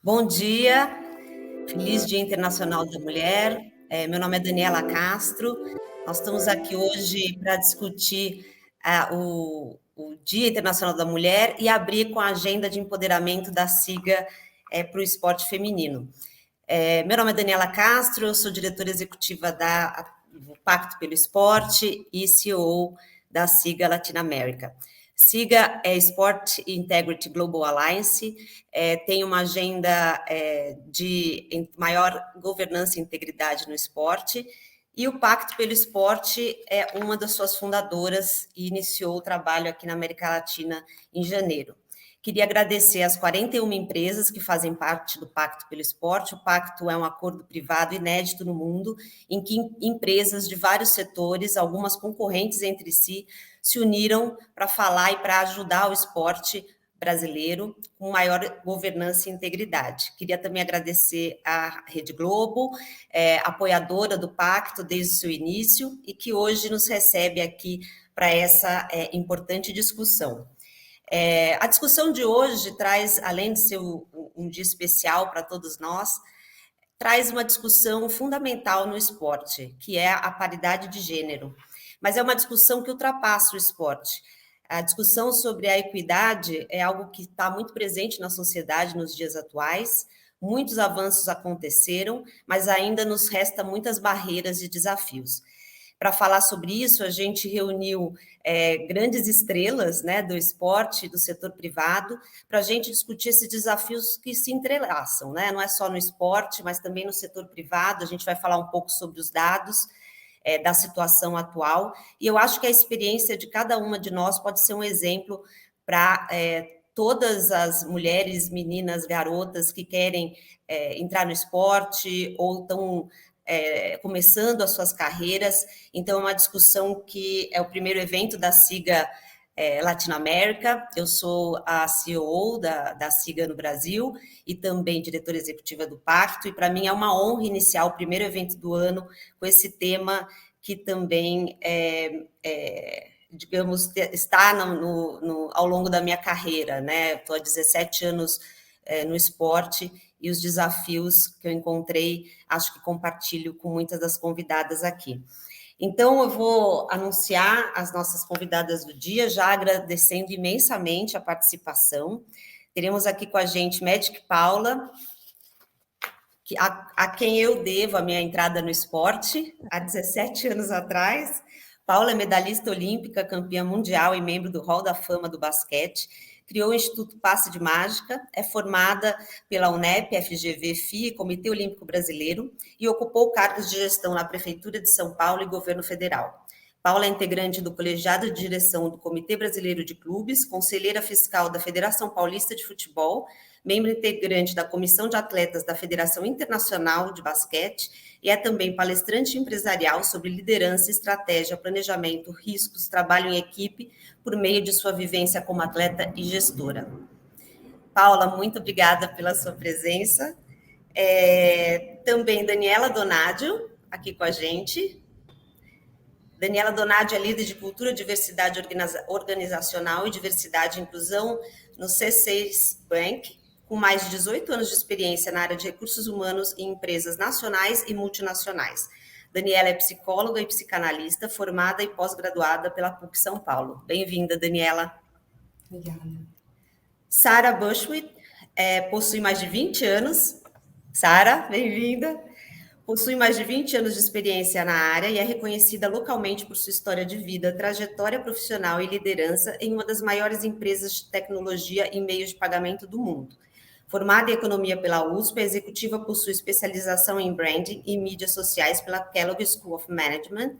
Bom dia, feliz Dia Internacional da Mulher. Meu nome é Daniela Castro. Nós estamos aqui hoje para discutir o Dia Internacional da Mulher e abrir com a agenda de empoderamento da SIGA para o esporte feminino. Meu nome é Daniela Castro, eu sou diretora executiva do Pacto pelo Esporte e CEO da SIGA Latinoamérica. SIGA é Sport Integrity Global Alliance, tem uma agenda de maior governança e integridade no esporte, e o Pacto pelo Esporte é uma das suas fundadoras e iniciou o trabalho aqui na América Latina em janeiro. Queria agradecer às 41 empresas que fazem parte do Pacto pelo Esporte. O pacto é um acordo privado inédito no mundo, em que empresas de vários setores, algumas concorrentes entre si, se uniram para falar e para ajudar o esporte brasileiro com maior governança e integridade. Queria também agradecer à Rede Globo, apoiadora do pacto desde o seu início, e que hoje nos recebe aqui para essa importante discussão. A discussão de hoje traz, além de ser um dia especial para todos nós, traz uma discussão fundamental no esporte, que é a paridade de gênero. Mas é uma discussão que ultrapassa o esporte. A discussão sobre a equidade é algo que está muito presente na sociedade nos dias atuais. Muitos avanços aconteceram, mas ainda nos resta muitas barreiras e desafios. Para falar sobre isso, a gente reuniu grandes estrelas, né, do esporte, do setor privado, para a gente discutir esses desafios que se entrelaçam, né? Não é só no esporte, mas também no setor privado. A gente vai falar um pouco sobre os dados da situação atual, e eu acho que a experiência de cada uma de nós pode ser um exemplo para todas as mulheres, meninas, garotas que querem entrar no esporte ou estão começando as suas carreiras. Então, é uma discussão que é o primeiro evento da SIGA Latinoamérica. Eu sou a CEO da SIGA no Brasil e também diretora executiva do Pacto, e para mim é uma honra iniciar o primeiro evento do ano com esse tema que também, digamos, está ao longo da minha carreira, né? Estou há 17 anos no esporte, e os desafios que eu encontrei, acho que compartilho com muitas das convidadas aqui. Então, eu vou anunciar as nossas convidadas do dia, já agradecendo imensamente a participação. Teremos aqui com a gente Magic Paula, a quem eu devo a minha entrada no esporte, há 17 anos atrás. Paula é medalhista olímpica, campeã mundial e membro do Hall da Fama do basquete. Criou o Instituto Passe de Mágica, é formada pela UNEP, FGV, FIA e Comitê Olímpico Brasileiro, e ocupou cargos de gestão na Prefeitura de São Paulo e Governo Federal. Paula é integrante do colegiado de direção do Comitê Brasileiro de Clubes, conselheira fiscal da Federação Paulista de Futebol, membro integrante da Comissão de Atletas da Federação Internacional de Basquete, e é também palestrante empresarial sobre liderança, estratégia, planejamento, riscos, trabalho em equipe, por meio de sua vivência como atleta e gestora. Paula, muito obrigada pela sua presença. Também Daniela Donadio, aqui com a gente. Daniela Donadio é líder de cultura, diversidade organizacional e diversidade e inclusão no C6 Bank, com mais de 18 anos de experiência na área de recursos humanos em empresas nacionais e multinacionais. Daniela é psicóloga e psicanalista, formada e pós-graduada pela PUC São Paulo. Bem-vinda, Daniela. Obrigada. Sara Bushwick possui mais de 20 anos. Sara, bem-vinda. Possui mais de 20 anos de experiência na área e é reconhecida localmente por sua história de vida, trajetória profissional e liderança em uma das maiores empresas de tecnologia e meios de pagamento do mundo. Formada em economia pela USP, a executiva possui especialização em branding e mídias sociais pela Kellogg School of Management.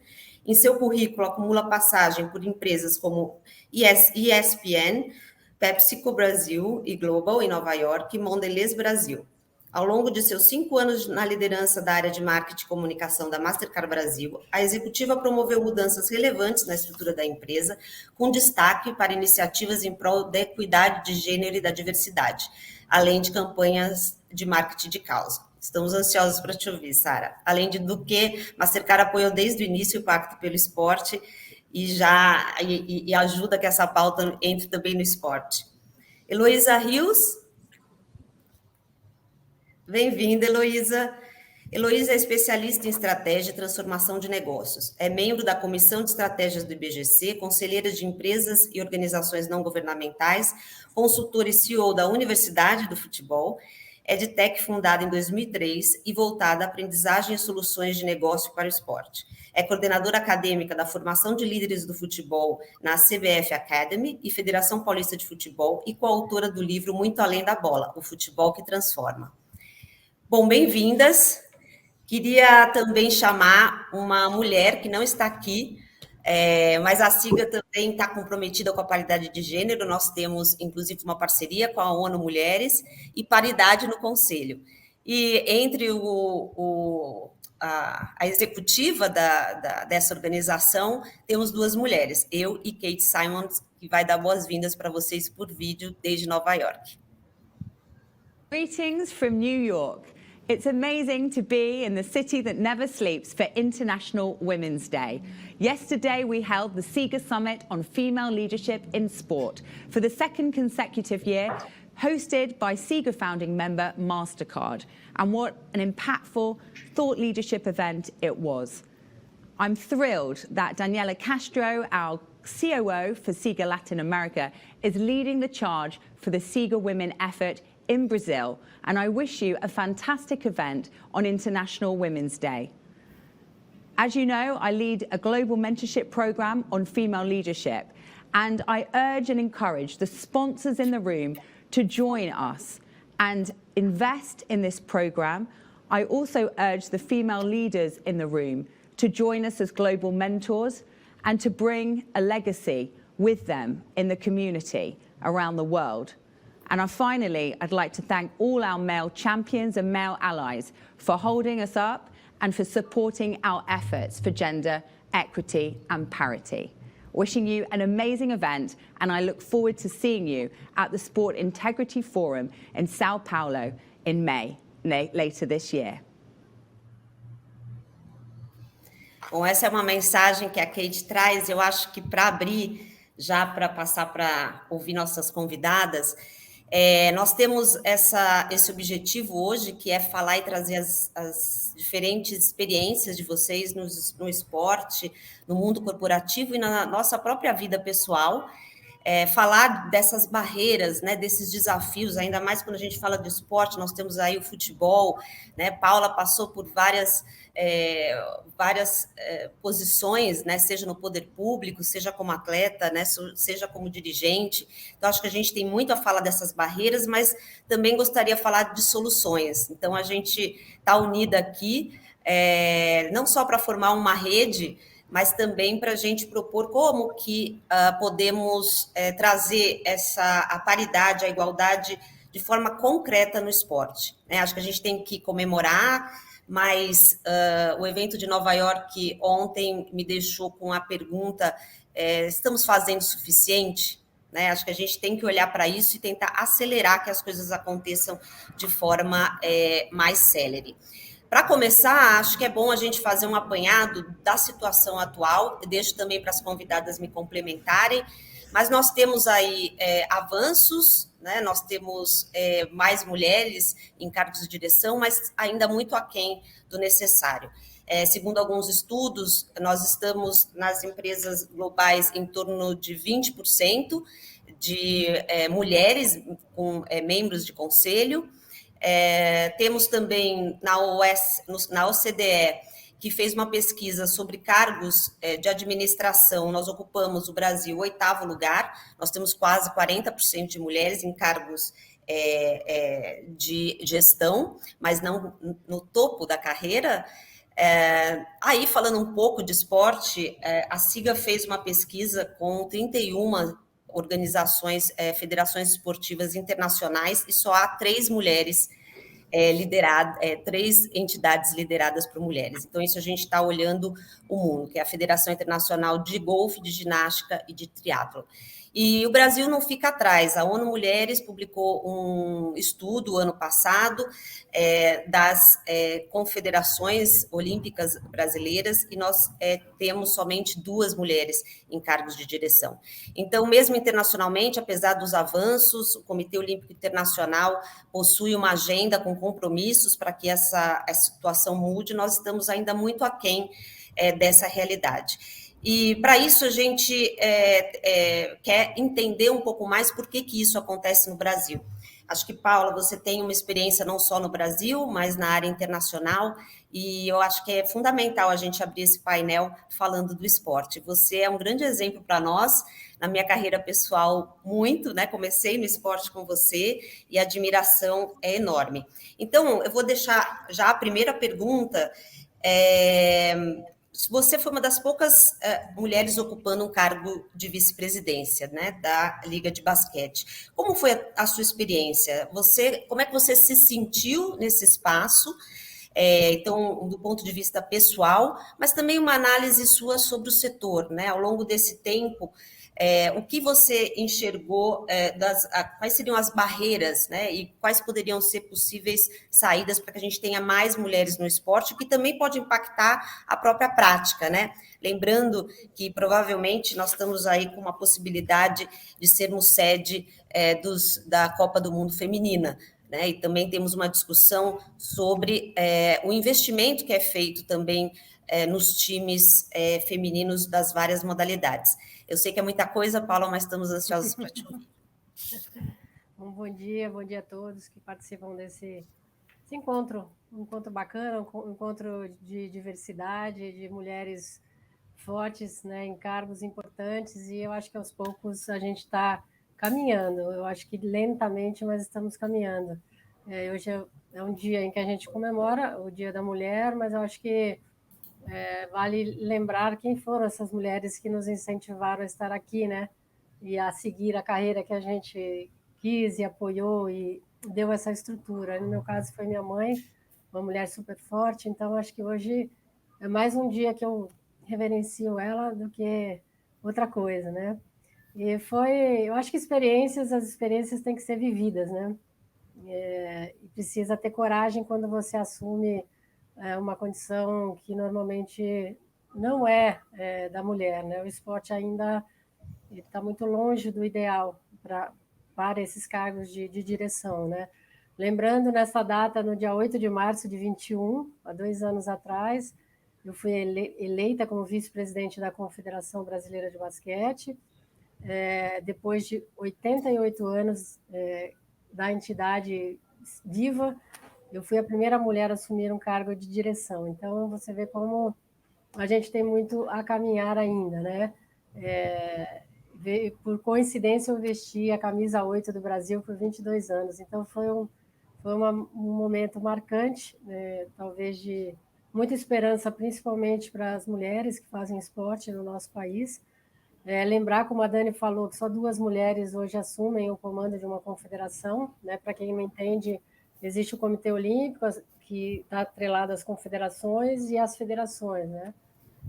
Em seu currículo, acumula passagem por empresas como ESPN, PepsiCo Brasil e Global em Nova York e Mondelez Brasil. Ao longo de seus 5 anos na liderança da área de marketing e comunicação da Mastercard Brasil, a executiva promoveu mudanças relevantes na estrutura da empresa, com destaque para iniciativas em prol da equidade de gênero e da diversidade, além de campanhas de marketing de causa. Estamos ansiosos para te ouvir, Sara. Além do que, Mastercard apoiou desde o início o Pacto pelo Esporte e ajuda que essa pauta entre também no esporte. Heloísa Rios. Bem-vinda, Heloísa. Heloísa é especialista em estratégia e transformação de negócios. É membro da Comissão de Estratégias do IBGC, conselheira de empresas e organizações não governamentais, consultora e CEO da Universidade do Futebol, EdTech fundada em 2003 e voltada à aprendizagem e soluções de negócio para o esporte. É coordenadora acadêmica da formação de líderes do futebol na CBF Academy e Federação Paulista de Futebol e coautora do livro Muito Além da Bola, o futebol que transforma. Bom, bem-vindas. Queria também chamar uma mulher que não está aqui, mas a SIGA também está comprometida com a paridade de gênero. Nós temos, inclusive, uma parceria com a ONU Mulheres e paridade no Conselho. E entre a executiva dessa organização, temos duas mulheres, eu e Kate Simons, que vai dar boas-vindas para vocês por vídeo desde Nova York. Greetings from New York. It's amazing to be in the city that never sleeps for International Women's Day. Yesterday, we held the SIGA Summit on Female Leadership in Sport for the second consecutive year, hosted by SIGA founding member MasterCard. And what an impactful thought leadership event it was. I'm thrilled that Daniela Castro, our COO for SIGA Latin America, is leading the charge for the SIGA Women effort in Brazil, and I wish you a fantastic event on International Women's Day. As you know, I lead a global mentorship program on female leadership, and I urge and encourage the sponsors in the room to join us and invest in this program. I also urge the female leaders in the room to join us as global mentors and to bring a legacy with them in the community around the world. And finally, I'd like to thank all our male champions and male allies for holding us up and for supporting our efforts for gender equity and parity. Wishing you an amazing event, and I look forward to seeing you at the Sport Integrity Forum in Sao Paulo in May, later this year. Bom, essa é uma mensagem que a Kate traz. Eu acho que para abrir, já para passar para ouvir nossas convidadas, nós temos esse objetivo hoje, que é falar e trazer as diferentes experiências de vocês no esporte, no mundo corporativo e na nossa própria vida pessoal, falar dessas barreiras, né, desses desafios, ainda mais quando a gente fala de esporte. Nós temos aí o futebol, né? Paula passou por várias posições, né, seja no poder público, seja como atleta, né, seja como dirigente. Então, acho que a gente tem muito a falar dessas barreiras, mas também gostaria de falar de soluções. Então, a gente está unida aqui, não só para formar uma rede, mas também para a gente propor como que podemos trazer a paridade, a igualdade de forma concreta no esporte, né? Acho que a gente tem que comemorar, mas o evento de Nova York ontem me deixou com a pergunta: estamos fazendo o suficiente? Né? Acho que a gente tem que olhar para isso e tentar acelerar que as coisas aconteçam de forma mais célere. Para começar, acho que é bom a gente fazer um apanhado da situação atual. Eu deixo também para as convidadas me complementarem, mas nós temos aí avanços, né? Nós temos mais mulheres em cargos de direção, mas ainda muito aquém do necessário. Segundo alguns estudos, nós estamos nas empresas globais em torno de 20% de mulheres com membros de conselho. Temos também na OCDE, que fez uma pesquisa sobre cargos de administração. Nós ocupamos, o Brasil, o 8º lugar. Nós temos quase 40% de mulheres em cargos de gestão, mas não no topo da carreira. Aí, falando um pouco de esporte, a SIGA fez uma pesquisa com 31 organizações, federações esportivas internacionais, e só há 3 mulheres lideradas, 3 entidades lideradas por mulheres. Então, isso a gente está olhando o mundo, que é a Federação Internacional de Golfe, de Ginástica e de Triatlo. E o Brasil não fica atrás. A ONU Mulheres publicou um estudo ano passado das confederações olímpicas brasileiras e nós temos somente 2 mulheres em cargos de direção. Então, mesmo internacionalmente, apesar dos avanços, o Comitê Olímpico Internacional possui uma agenda com compromissos para que essa situação mude, nós estamos ainda muito aquém dessa realidade. E para isso a gente quer entender um pouco mais por que isso acontece no Brasil. Acho que, Paula, você tem uma experiência não só no Brasil, mas na área internacional, e eu acho que é fundamental a gente abrir esse painel falando do esporte. Você é um grande exemplo para nós, na minha carreira pessoal, muito, né? Comecei no esporte com você e a admiração é enorme. Então, eu vou deixar já a primeira pergunta. Você foi uma das poucas mulheres ocupando um cargo de vice-presidência, né, da Liga de Basquete. Como foi a sua experiência? Como é que você se sentiu nesse espaço? Então, do ponto de vista pessoal, mas também uma análise sua sobre o setor, né? Ao longo desse tempo, o que você enxergou, quais seriam as barreiras, né? E quais poderiam ser possíveis saídas para que a gente tenha mais mulheres no esporte, que também pode impactar a própria prática, né? Lembrando que provavelmente nós estamos aí com uma possibilidade de sermos sede da Copa do Mundo Feminina. Né, e também temos uma discussão sobre o investimento que é feito também nos times femininos das várias modalidades. Eu sei que é muita coisa, Paula, mas estamos ansiosos para te ouvir. Bom dia a todos que participam desse encontro, um encontro bacana, um encontro de diversidade, de mulheres fortes, né, em cargos importantes, e eu acho que aos poucos a gente está caminhando. Eu acho que lentamente, mas estamos caminhando. Hoje é um dia em que a gente comemora o Dia da Mulher, mas eu acho que vale lembrar quem foram essas mulheres que nos incentivaram a estar aqui, né? E a seguir a carreira que a gente quis e apoiou e deu essa estrutura. No meu caso, foi minha mãe, uma mulher super forte, então acho que hoje é mais um dia que eu reverencio ela do que outra coisa, né? E eu acho que as experiências têm que ser vividas, né? E precisa ter coragem quando você assume uma condição que normalmente não é da mulher, né? O esporte ainda está muito longe do ideal para esses cargos de direção, né? Lembrando, nessa data, no dia 8 de março de 21, há 2 anos atrás, eu fui eleita como vice-presidente da Confederação Brasileira de Basquete, depois de 88 anos da entidade viva, eu fui a primeira mulher a assumir um cargo de direção. Então, você vê como a gente tem muito a caminhar ainda, né? Por coincidência, eu vesti a camisa 8 do Brasil por 22 anos. Então, foi um momento marcante, talvez de muita esperança, principalmente para as mulheres que fazem esporte no nosso país. Lembrar, como a Dani falou, que só 2 mulheres hoje assumem o comando de uma confederação, né? Para quem não entende, existe o Comitê Olímpico, que está atrelado às confederações e às federações, né?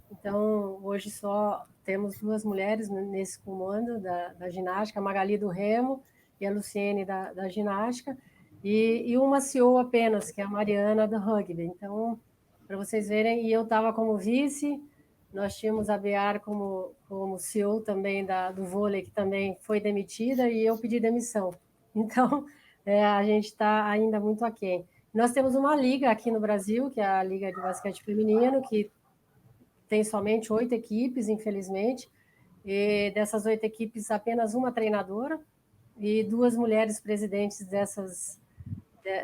Então, hoje só temos 2 mulheres nesse comando da ginástica, a Magali do remo e a Luciene da ginástica, e uma CEO apenas, que é a Mariana do rugby. Então, para vocês verem, e eu estava como vice, nós tínhamos a Bear como CEO também do vôlei, que também foi demitida, e eu pedi demissão. Então, a gente está ainda muito aquém. Nós temos uma liga aqui no Brasil, que é a Liga de Basquete Feminino, que tem somente 8 equipes, infelizmente, e dessas 8 equipes, apenas uma treinadora e 2 mulheres presidentes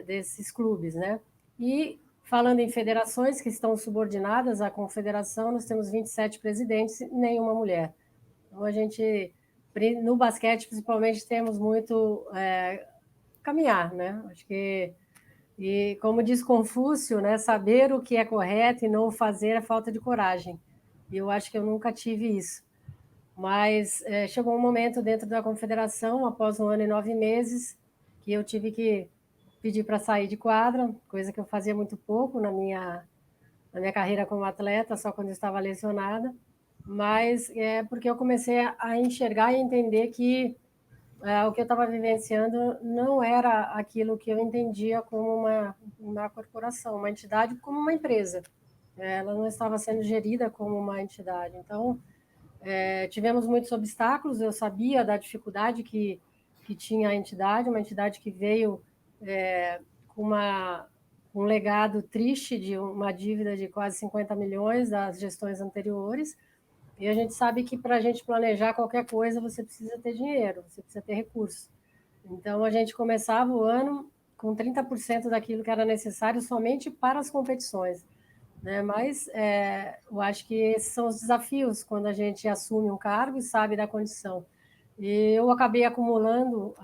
desses clubes, né? E falando em federações que estão subordinadas à confederação, nós temos 27 presidentes e nenhuma mulher. Então, a gente, no basquete, principalmente, temos muito caminhar, né? Acho que, e como diz Confúcio, né, saber o que é correto e não o fazer é falta de coragem. E eu acho que eu nunca tive isso. Mas chegou um momento dentro da confederação, após 1 ano e 9 meses, que eu tive que pedir para sair de quadra, coisa que eu fazia muito pouco na minha carreira como atleta, só quando eu estava lesionada. mas é porque eu comecei a enxergar e entender que o que eu estava vivenciando não era aquilo que eu entendia como uma corporação, uma entidade, como uma empresa. Ela não estava sendo gerida como uma entidade. Então, tivemos muitos obstáculos, eu sabia da dificuldade que tinha a entidade, uma entidade que veio com um legado triste de uma dívida de quase 50 milhões das gestões anteriores, e a gente sabe que para a gente planejar qualquer coisa, você precisa ter dinheiro, você precisa ter recursos. Então, a gente começava o ano com 30% daquilo que era necessário somente para as competições. Né? Mas eu acho que esses são os desafios quando a gente assume um cargo e sabe da condição. E eu acabei acumulando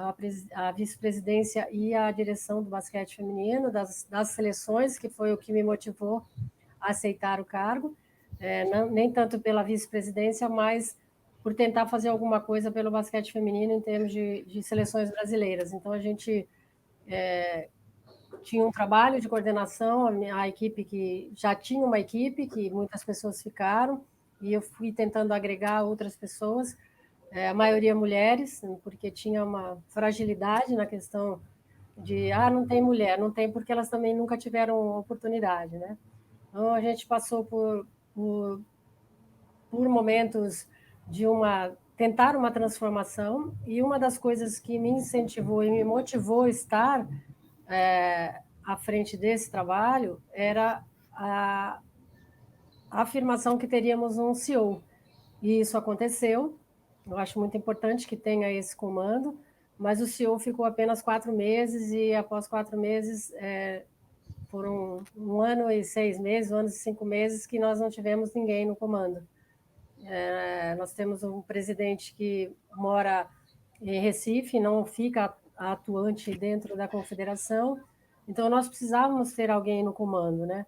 a vice-presidência e a direção do basquete feminino, das seleções, que foi o que me motivou a aceitar o cargo, não, nem tanto pela vice-presidência, mas por tentar fazer alguma coisa pelo basquete feminino em termos de seleções brasileiras. Então, a gente tinha um trabalho de coordenação, a equipe que já tinha uma equipe, que muitas pessoas ficaram, e eu fui tentando agregar outras pessoas, a maioria mulheres, porque tinha uma fragilidade na questão de, não tem mulher, não tem porque elas também nunca tiveram oportunidade, né? Então, a gente passou por momentos de tentar uma transformação, e uma das coisas que me incentivou e me motivou a estar à frente desse trabalho era a afirmação que teríamos um CEO. E isso aconteceu. Eu acho muito importante que tenha esse comando, mas o CEO ficou apenas 4 meses, e após 4 meses, foram 1 ano e 6 meses, 1 ano e 5 meses, que nós não tivemos ninguém no comando. Nós temos um presidente que mora em Recife, não fica atuante dentro da confederação, então nós precisávamos ter alguém no comando, né?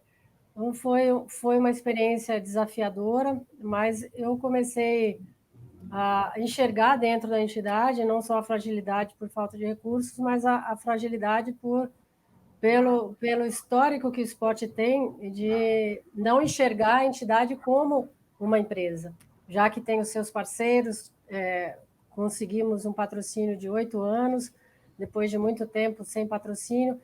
Então foi uma experiência desafiadora, mas eu comecei a enxergar dentro da entidade não só a fragilidade por falta de recursos, mas a fragilidade pelo histórico que o esporte tem de não enxergar a entidade como uma empresa, já que tem os seus parceiros. Conseguimos um patrocínio de 8 anos, depois de muito tempo sem patrocínio,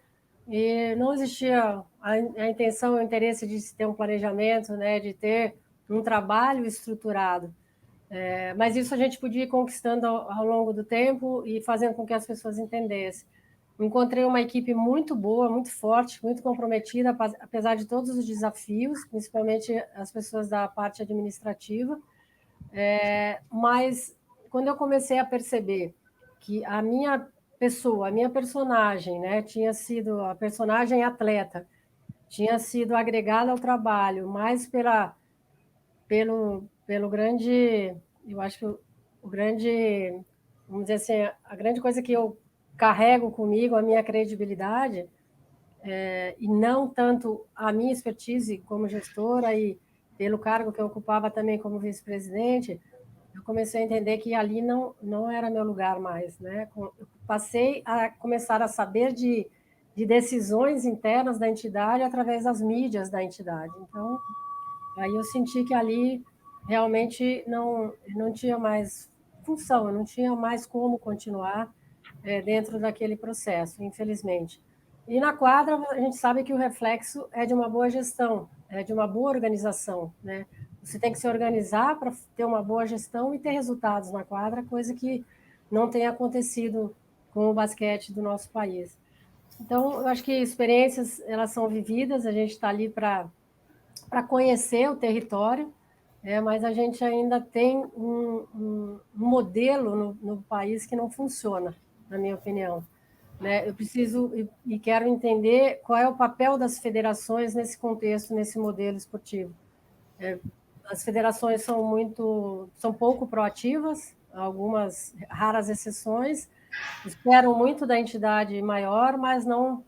e não existia a intenção, o interesse de se ter um planejamento, né, de ter um trabalho estruturado. Mas isso a gente podia ir conquistando ao longo do tempo e fazendo com que as pessoas entendessem. Encontrei uma equipe muito boa, muito forte, muito comprometida, apesar de todos os desafios, principalmente as pessoas da parte administrativa. Mas quando eu comecei a perceber que a minha pessoa, a minha personagem, né, tinha sido a personagem atleta, tinha sido agregada ao trabalho, mais pelo grande, eu acho que o grande, vamos dizer assim, a grande coisa que eu carrego comigo, a minha credibilidade, e não tanto a minha expertise como gestora e pelo cargo que eu ocupava também como vice-presidente, eu comecei a entender que ali não era meu lugar mais, né? Eu passei a começar a saber de decisões internas da entidade através das mídias da entidade. Então, aí eu senti que ali realmente não tinha mais função, eu não tinha mais como continuar dentro daquele processo, infelizmente. E na quadra, a gente sabe que o reflexo é de uma boa gestão, é de uma boa organização, né? Você tem que se organizar para ter uma boa gestão e ter resultados na quadra, coisa que não tem acontecido com o basquete do nosso país. Então, eu acho que experiências, elas são vividas, a gente está ali para conhecer o território, mas a gente ainda tem um modelo no país que não funciona, na minha opinião. Né? Eu preciso e quero entender qual é o papel das federações nesse contexto, nesse modelo esportivo. As federações são pouco proativas, algumas raras exceções, esperam muito da entidade maior, mas não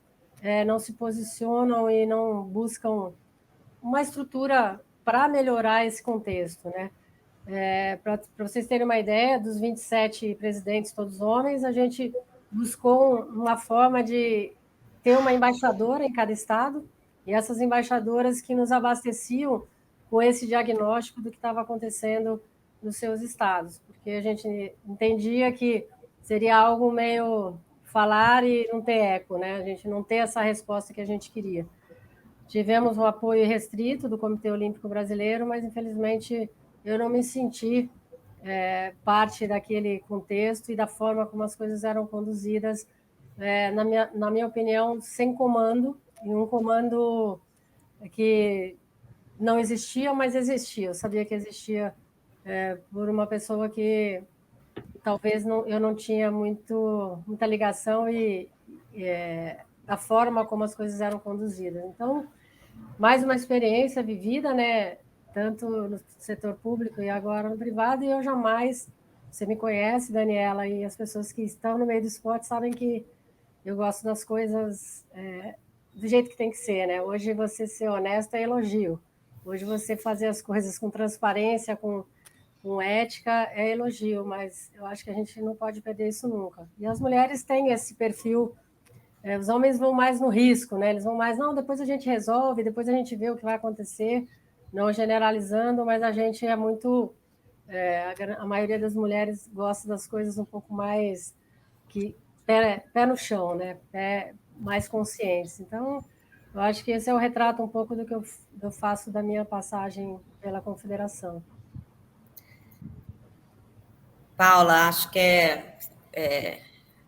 se posicionam e não buscam uma estrutura para melhorar esse contexto, né? Para vocês terem uma ideia, dos 27 presidentes, todos homens, a gente buscou uma forma de ter uma embaixadora em cada estado, e essas embaixadoras que nos abasteciam com esse diagnóstico do que estava acontecendo nos seus estados, porque a gente entendia que seria algo meio falar e não ter eco, né? A gente não ter essa resposta que a gente queria. Tivemos um apoio restrito do Comitê Olímpico Brasileiro, mas infelizmente eu não me senti parte daquele contexto e da forma como as coisas eram conduzidas, na minha opinião, sem comando, e um comando que não existia, mas existia. Eu sabia que existia por uma pessoa que talvez eu não tinha muita ligação e a forma como as coisas eram conduzidas. Então, mais uma experiência vivida, né? Tanto no setor público e agora no privado, e eu jamais, você me conhece, Daniela, e as pessoas que estão no meio do esporte sabem que eu gosto das coisas do jeito que tem que ser, né? Hoje você ser honesto é elogio. Hoje você fazer as coisas com transparência, com ética é elogio, mas eu acho que a gente não pode perder isso nunca. E as mulheres têm esse perfil. Os homens vão mais no risco, né? Eles vão mais, não, depois a gente resolve, depois a gente vê o que vai acontecer, não generalizando, mas a gente é muito. A maioria das mulheres gosta das coisas um pouco mais que pé no chão, né? Pé mais conscientes. Então, eu acho que esse é o retrato um pouco do que eu faço da minha passagem pela confederação. Paula, acho que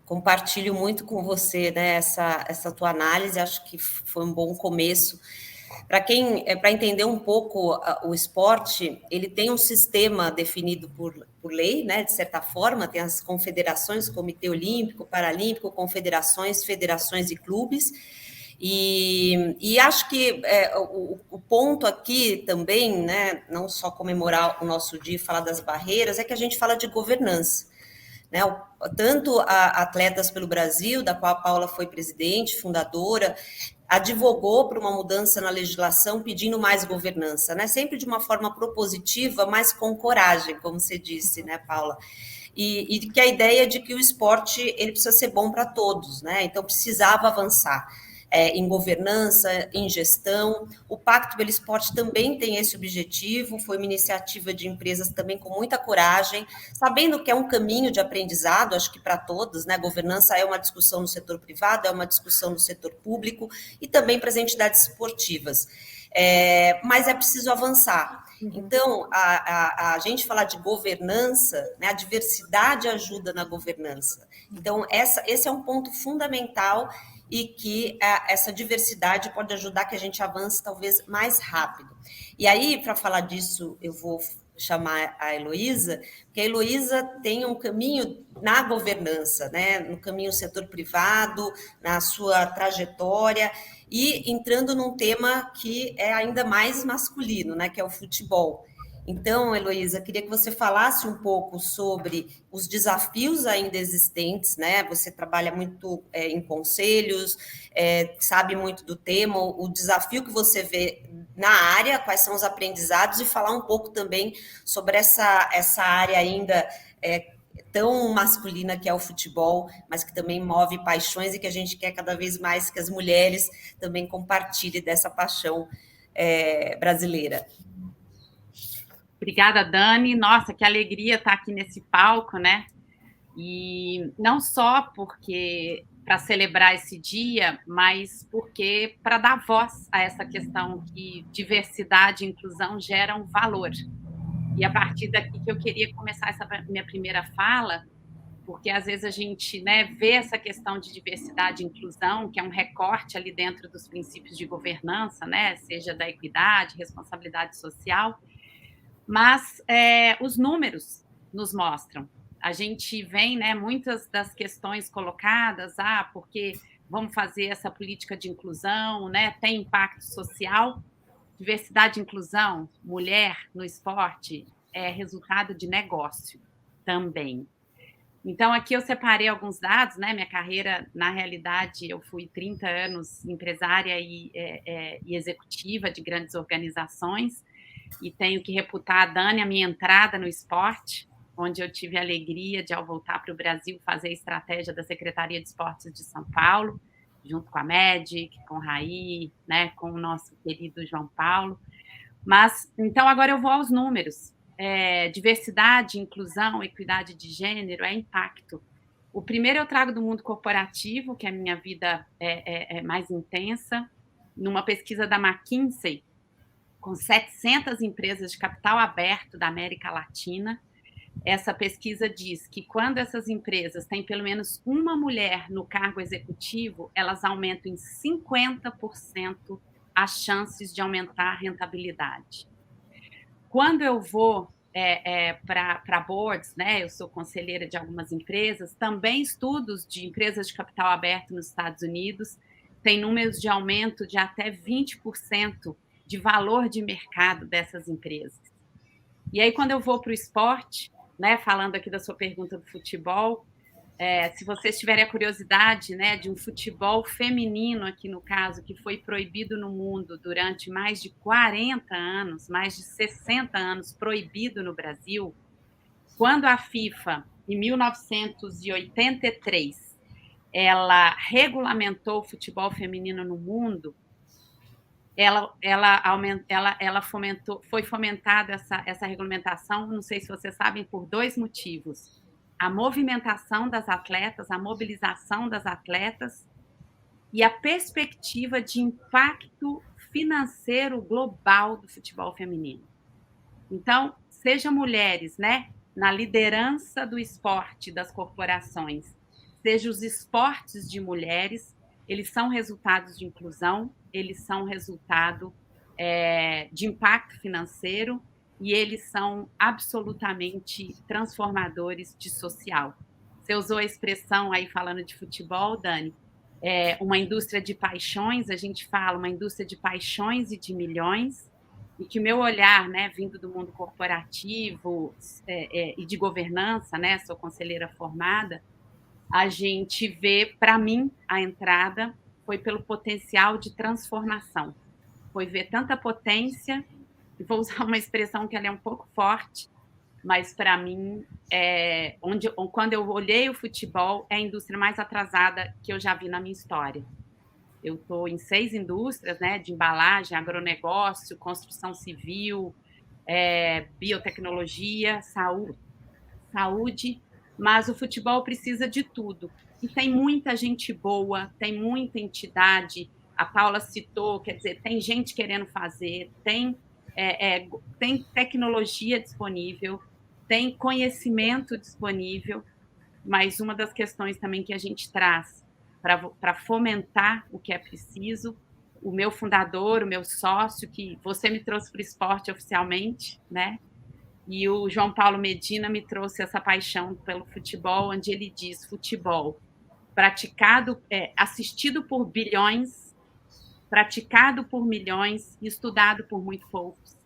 compartilho muito com você, né, essa tua análise, acho que foi um bom começo. Para entender um pouco o esporte, ele tem um sistema definido por lei, né, de certa forma, tem as confederações, Comitê Olímpico, Paralímpico, confederações, federações e clubes, e acho que o ponto aqui também, né, não só comemorar o nosso dia e falar das barreiras, é que a gente fala de governança. Né, tanto a Atletas pelo Brasil, da qual a Paula foi presidente, fundadora, advogou por uma mudança na legislação pedindo mais governança, né, sempre de uma forma propositiva, mas com coragem, como você disse, né, Paula? E que a ideia de que o esporte ele precisa ser bom para todos, né? Então precisava avançar em governança, em gestão. O Pacto pelo Esporte também tem esse objetivo, foi uma iniciativa de empresas também com muita coragem, sabendo que é um caminho de aprendizado, acho que para todos, né? Governança é uma discussão no setor privado, é uma discussão no setor público e também para as entidades esportivas. Mas é preciso avançar. Então, a gente falar de governança, né, a diversidade ajuda na governança. Então, esse é um ponto fundamental e que essa diversidade pode ajudar que a gente avance talvez mais rápido. E aí, para falar disso, eu vou chamar a Heloísa, porque a Heloísa tem um caminho na governança, né, no caminho setor privado, na sua trajetória, e entrando num tema que é ainda mais masculino, né, que é o futebol. Então, Heloísa, queria que você falasse um pouco sobre os desafios ainda existentes, né? Você trabalha muito em conselhos, sabe muito do tema, o desafio que você vê na área, quais são os aprendizados, e falar um pouco também sobre essa área ainda tão masculina que é o futebol, mas que também move paixões e que a gente quer cada vez mais que as mulheres também compartilhem dessa paixão brasileira. Obrigada, Dani. Nossa, que alegria estar aqui nesse palco, né? E não só porque para celebrar esse dia, mas porque para dar voz a essa questão que diversidade e inclusão geram valor. E a partir daqui que eu queria começar essa minha primeira fala, porque às vezes a gente, né, vê essa questão de diversidade e inclusão, que é um recorte ali dentro dos princípios de governança, né, seja da equidade, responsabilidade social, mas os números nos mostram. A gente vem, né, muitas das questões colocadas, porque vamos fazer essa política de inclusão, né, tem impacto social. Diversidade e inclusão, mulher no esporte, é resultado de negócio também. Então, aqui eu separei alguns dados, né, minha carreira, na realidade, eu fui 30 anos empresária e executiva de grandes organizações, e tenho que reputar a Dani a minha entrada no esporte, onde eu tive a alegria de, ao voltar para o Brasil, fazer a estratégia da Secretaria de Esportes de São Paulo, junto com a Magic, com o Raí, né, com o nosso querido João Paulo, Mas, então, agora eu vou aos números. Diversidade, inclusão, equidade de gênero é impacto. O primeiro eu trago do mundo corporativo, que a minha vida é mais intensa, numa pesquisa da McKinsey, com 700 empresas de capital aberto da América Latina. Essa pesquisa diz que quando essas empresas têm pelo menos uma mulher no cargo executivo, elas aumentam em 50% as chances de aumentar a rentabilidade. Quando eu vou para boards, né, eu sou conselheira de algumas empresas, também estudos de empresas de capital aberto nos Estados Unidos, tem números de aumento de até 20% de valor de mercado dessas empresas. E aí, quando eu vou para o esporte, né, falando aqui da sua pergunta do futebol, se vocês tiverem a curiosidade, né, de um futebol feminino, aqui no caso, que foi proibido no mundo durante mais de 40 anos, mais de 60 anos proibido no Brasil, quando a FIFA, em 1983, ela regulamentou o futebol feminino no mundo, foi fomentada essa regulamentação, não sei se vocês sabem, por 2 motivos. A movimentação das atletas, a mobilização das atletas e a perspectiva de impacto financeiro global do futebol feminino. Então, sejam mulheres, né, na liderança do esporte das corporações, sejam os esportes de mulheres, eles são resultados de inclusão, eles são resultado de impacto financeiro e eles são absolutamente transformadores de social. Você usou a expressão aí falando de futebol, Dani, uma indústria de paixões, a gente fala uma indústria de paixões e de milhões, e que o meu olhar, né, vindo do mundo corporativo e de governança, né, sou conselheira formada, a gente vê, para mim, a entrada foi pelo potencial de transformação. Foi ver tanta potência, e vou usar uma expressão que ela é um pouco forte, mas para mim, quando eu olhei o futebol, é a indústria mais atrasada que eu já vi na minha história. Eu estou em 6 indústrias, né, de embalagem, agronegócio, construção civil, biotecnologia, saúde, mas o futebol precisa de tudo. E tem muita gente boa, tem muita entidade, a Paula citou, quer dizer, tem gente querendo fazer, tem tecnologia disponível, tem conhecimento disponível, mas uma das questões também que a gente traz para fomentar o que é preciso, o meu fundador, o meu sócio, que você me trouxe para o esporte oficialmente, né? E o João Paulo Medina me trouxe essa paixão pelo futebol, onde ele diz: futebol praticado, assistido por bilhões, praticado por milhões e estudado por muito poucos.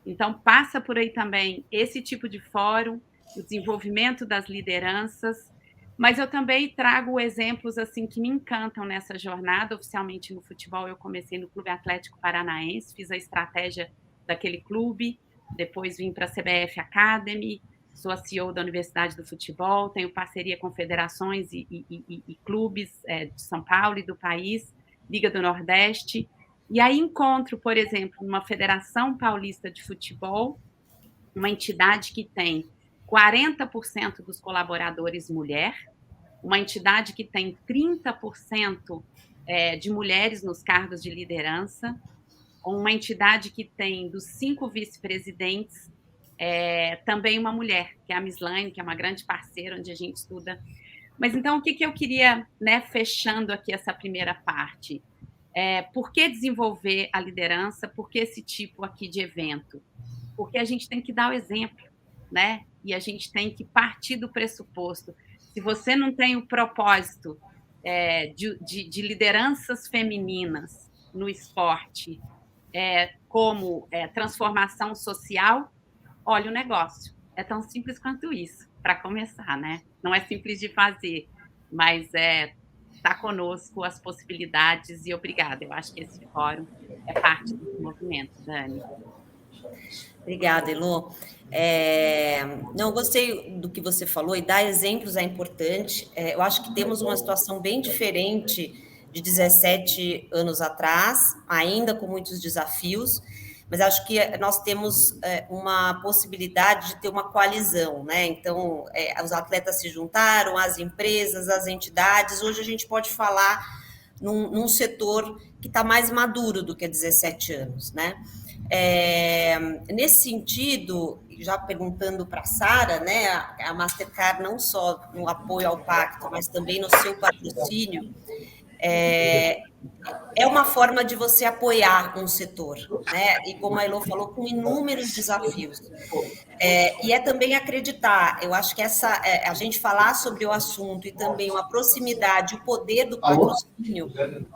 Então, passa por aí também esse tipo de fórum, o desenvolvimento das lideranças, mas eu também trago exemplos assim que me encantam nessa jornada. Oficialmente no futebol, eu comecei no Clube Atlético Paranaense, fiz a estratégia daquele clube, depois vim para a CBF Academy, sou a CEO da Universidade do Futebol, tenho parceria com federações e clubes de São Paulo e do país, Liga do Nordeste, e aí encontro, por exemplo, uma Federação Paulista de Futebol, uma entidade que tem 40% dos colaboradores mulher, uma entidade que tem 30% de mulheres nos cargos de liderança, uma entidade que tem dos 5 vice-presidentes, também uma mulher, que é a Mislaine, que é uma grande parceira, onde a gente estuda. Mas então, o que eu queria, né, fechando aqui essa primeira parte? Por que desenvolver a liderança? Por que esse tipo aqui de evento? Porque a gente tem que dar o exemplo, né? E a gente tem que partir do pressuposto. Se você não tem o propósito de lideranças femininas no esporte, como transformação social, olha o negócio. É tão simples quanto isso, para começar, né? Não é simples de fazer, mas está conosco as possibilidades e obrigada. Eu acho que esse fórum é parte do movimento, Dani. Obrigada, Elô. Não, gostei do que você falou, e dar exemplos é importante. Eu acho que temos uma situação bem diferente de 17 anos atrás, ainda com muitos desafios, mas acho que nós temos uma possibilidade de ter uma coalizão, né? Então, os atletas se juntaram, as empresas, as entidades. Hoje a gente pode falar num setor que está mais maduro do que há 17 anos, né? Nesse sentido, já perguntando para a Sara, né, a Mastercard não só no apoio ao pacto, mas também no seu patrocínio, é uma forma de você apoiar um setor, né? E como a Elô falou, com inúmeros desafios. E é também acreditar, eu acho que a gente falar sobre o assunto e também uma proximidade, o poder do patrocínio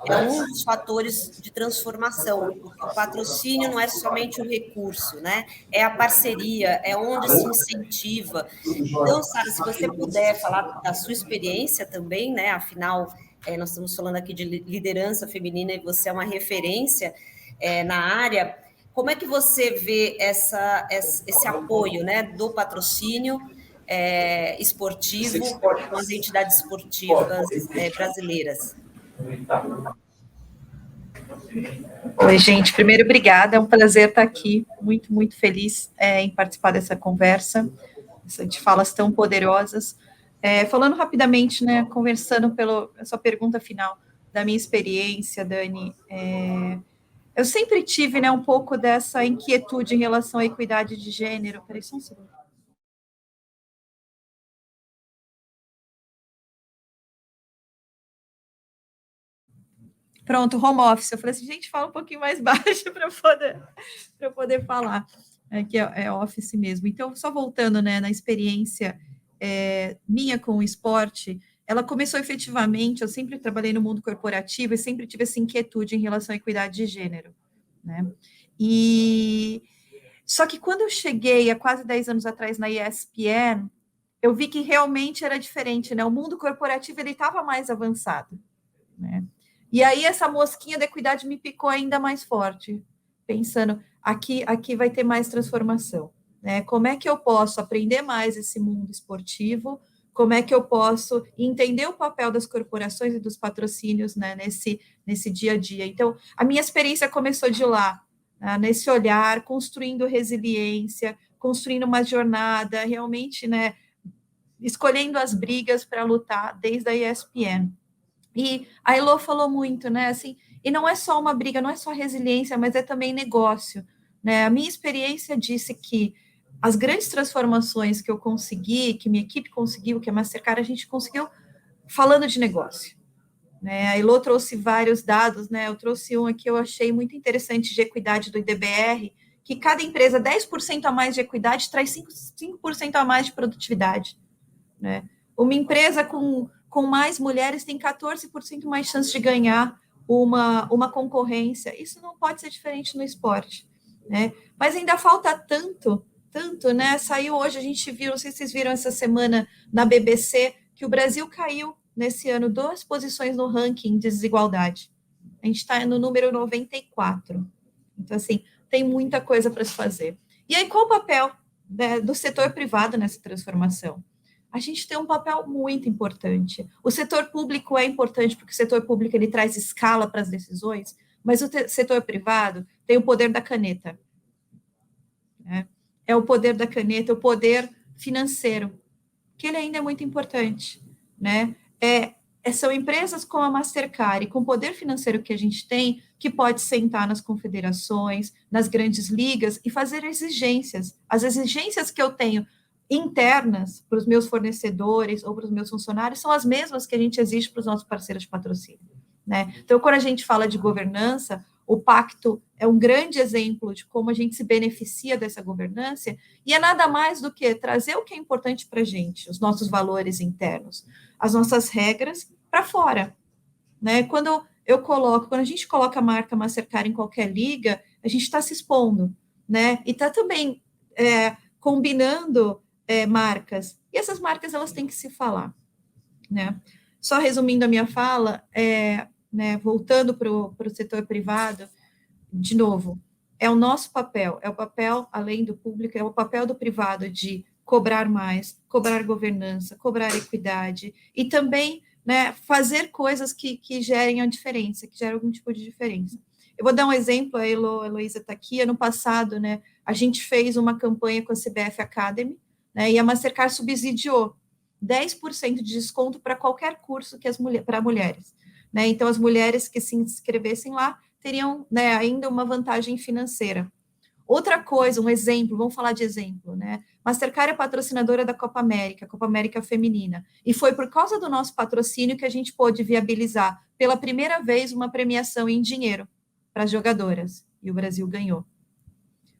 é um dos fatores de transformação, porque o patrocínio não é somente o recurso, né? É a parceria, é onde se incentiva. Então, Sara, se você puder falar da sua experiência também, né? Afinal, nós estamos falando aqui de liderança feminina e você é uma referência na área. Como é que você vê esse apoio, né, do patrocínio esportivo com as entidades esportivas brasileiras? Oi, gente. Primeiro, obrigada. É um prazer estar aqui. Muito, muito feliz em participar dessa conversa, de falas tão poderosas. Falando rapidamente, né, conversando pela sua pergunta final da minha experiência, Dani, eu sempre tive, né, um pouco dessa inquietude em relação à equidade de gênero. Peraí, só um segundo. Pronto, home office. Eu falei assim, gente, fala um pouquinho mais baixo para eu poder falar. Que é office mesmo. Então, só voltando, né, na experiência minha com o esporte, ela começou efetivamente, eu sempre trabalhei no mundo corporativo e sempre tive essa inquietude em relação à equidade de gênero, né? Só que quando eu cheguei, há quase 10 anos atrás, na ESPN, eu vi que realmente era diferente, né? O mundo corporativo, ele estava mais avançado, né? E aí essa mosquinha da equidade me picou ainda mais forte, pensando, aqui vai ter mais transformação, né? Como é que eu posso aprender mais esse mundo esportivo? Como é que eu posso entender o papel das corporações e dos patrocínios, né, nesse dia a dia? Então, a minha experiência começou de lá, né, nesse olhar, construindo resiliência, construindo uma jornada, realmente, né, escolhendo as brigas para lutar desde a ESPN. E a Elô falou muito, né, assim, e não é só uma briga, não é só resiliência, mas é também negócio, né? A minha experiência disse que as grandes transformações que eu consegui, que minha equipe conseguiu, que a Mastercard, a gente conseguiu falando de negócio, né? A Elô trouxe vários dados, né? Eu trouxe um aqui que eu achei muito interessante de equidade do IDBR, que cada empresa 10% a mais de equidade traz 5% a mais de produtividade, né? Uma empresa com mais mulheres tem 14% mais chance de ganhar uma concorrência. Isso não pode ser diferente no esporte, né? Mas ainda falta tanto, né? Saiu hoje, a gente viu, não sei se vocês viram essa semana na BBC, que o Brasil caiu nesse ano 2 posições no ranking de desigualdade. A gente está no número 94. Então, assim, tem muita coisa para se fazer. E aí, qual o papel, né, do setor privado nessa transformação? A gente tem um papel muito importante. O setor público é importante porque o setor público ele traz escala para as decisões, mas o setor privado tem o poder da caneta, né? É o poder da caneta, o poder financeiro, que ele ainda é muito importante, né? São empresas como a Mastercard e com o poder financeiro que a gente tem, que pode sentar nas confederações, nas grandes ligas e fazer exigências. As exigências que eu tenho internas para os meus fornecedores ou para os meus funcionários são as mesmas que a gente exige para os nossos parceiros de patrocínio, né? Então, quando a gente fala de governança, o pacto é um grande exemplo de como a gente se beneficia dessa governança, e é nada mais do que trazer o que é importante para a gente, os nossos valores internos, as nossas regras para fora, né? Quando a gente coloca a marca Mastercard em qualquer liga, a gente está se expondo, né? E está também combinando marcas, e essas marcas elas têm que se falar, né? Só resumindo a minha fala, né, voltando para o setor privado, de novo, é o nosso papel, é o papel, além do público, é o papel do privado de cobrar mais, cobrar governança, cobrar equidade, e também, né, fazer coisas que gerem a diferença, que gerem algum tipo de diferença. Eu vou dar um exemplo, a Heloísa está aqui, ano passado, né, a gente fez uma campanha com a CBF Academy, né, e a Mastercard subsidiou 10% de desconto para qualquer curso que para mulheres, né, então as mulheres que se inscrevessem lá teriam, né, ainda uma vantagem financeira. Outra coisa, um exemplo, vamos falar de exemplo, né? Mastercard é patrocinadora da Copa América Feminina, e foi por causa do nosso patrocínio que a gente pôde viabilizar pela primeira vez uma premiação em dinheiro para as jogadoras, e o Brasil ganhou.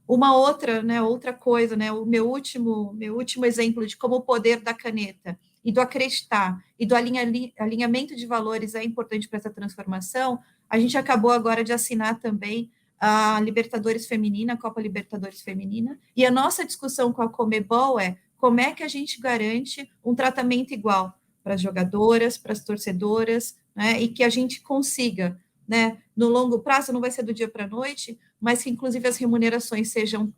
Uma outra, né, outra coisa, né, o meu último exemplo de como o poder da caneta e do acreditar e do alinhamento de valores é importante para essa transformação, a gente acabou agora de assinar também a Libertadores Feminina, a Copa Libertadores Feminina, e a nossa discussão com a Conmebol é como é que a gente garante um tratamento igual para as jogadoras, para as torcedoras, né, e que a gente consiga, né, no longo prazo, não vai ser do dia para a noite, mas que inclusive as remunerações sejam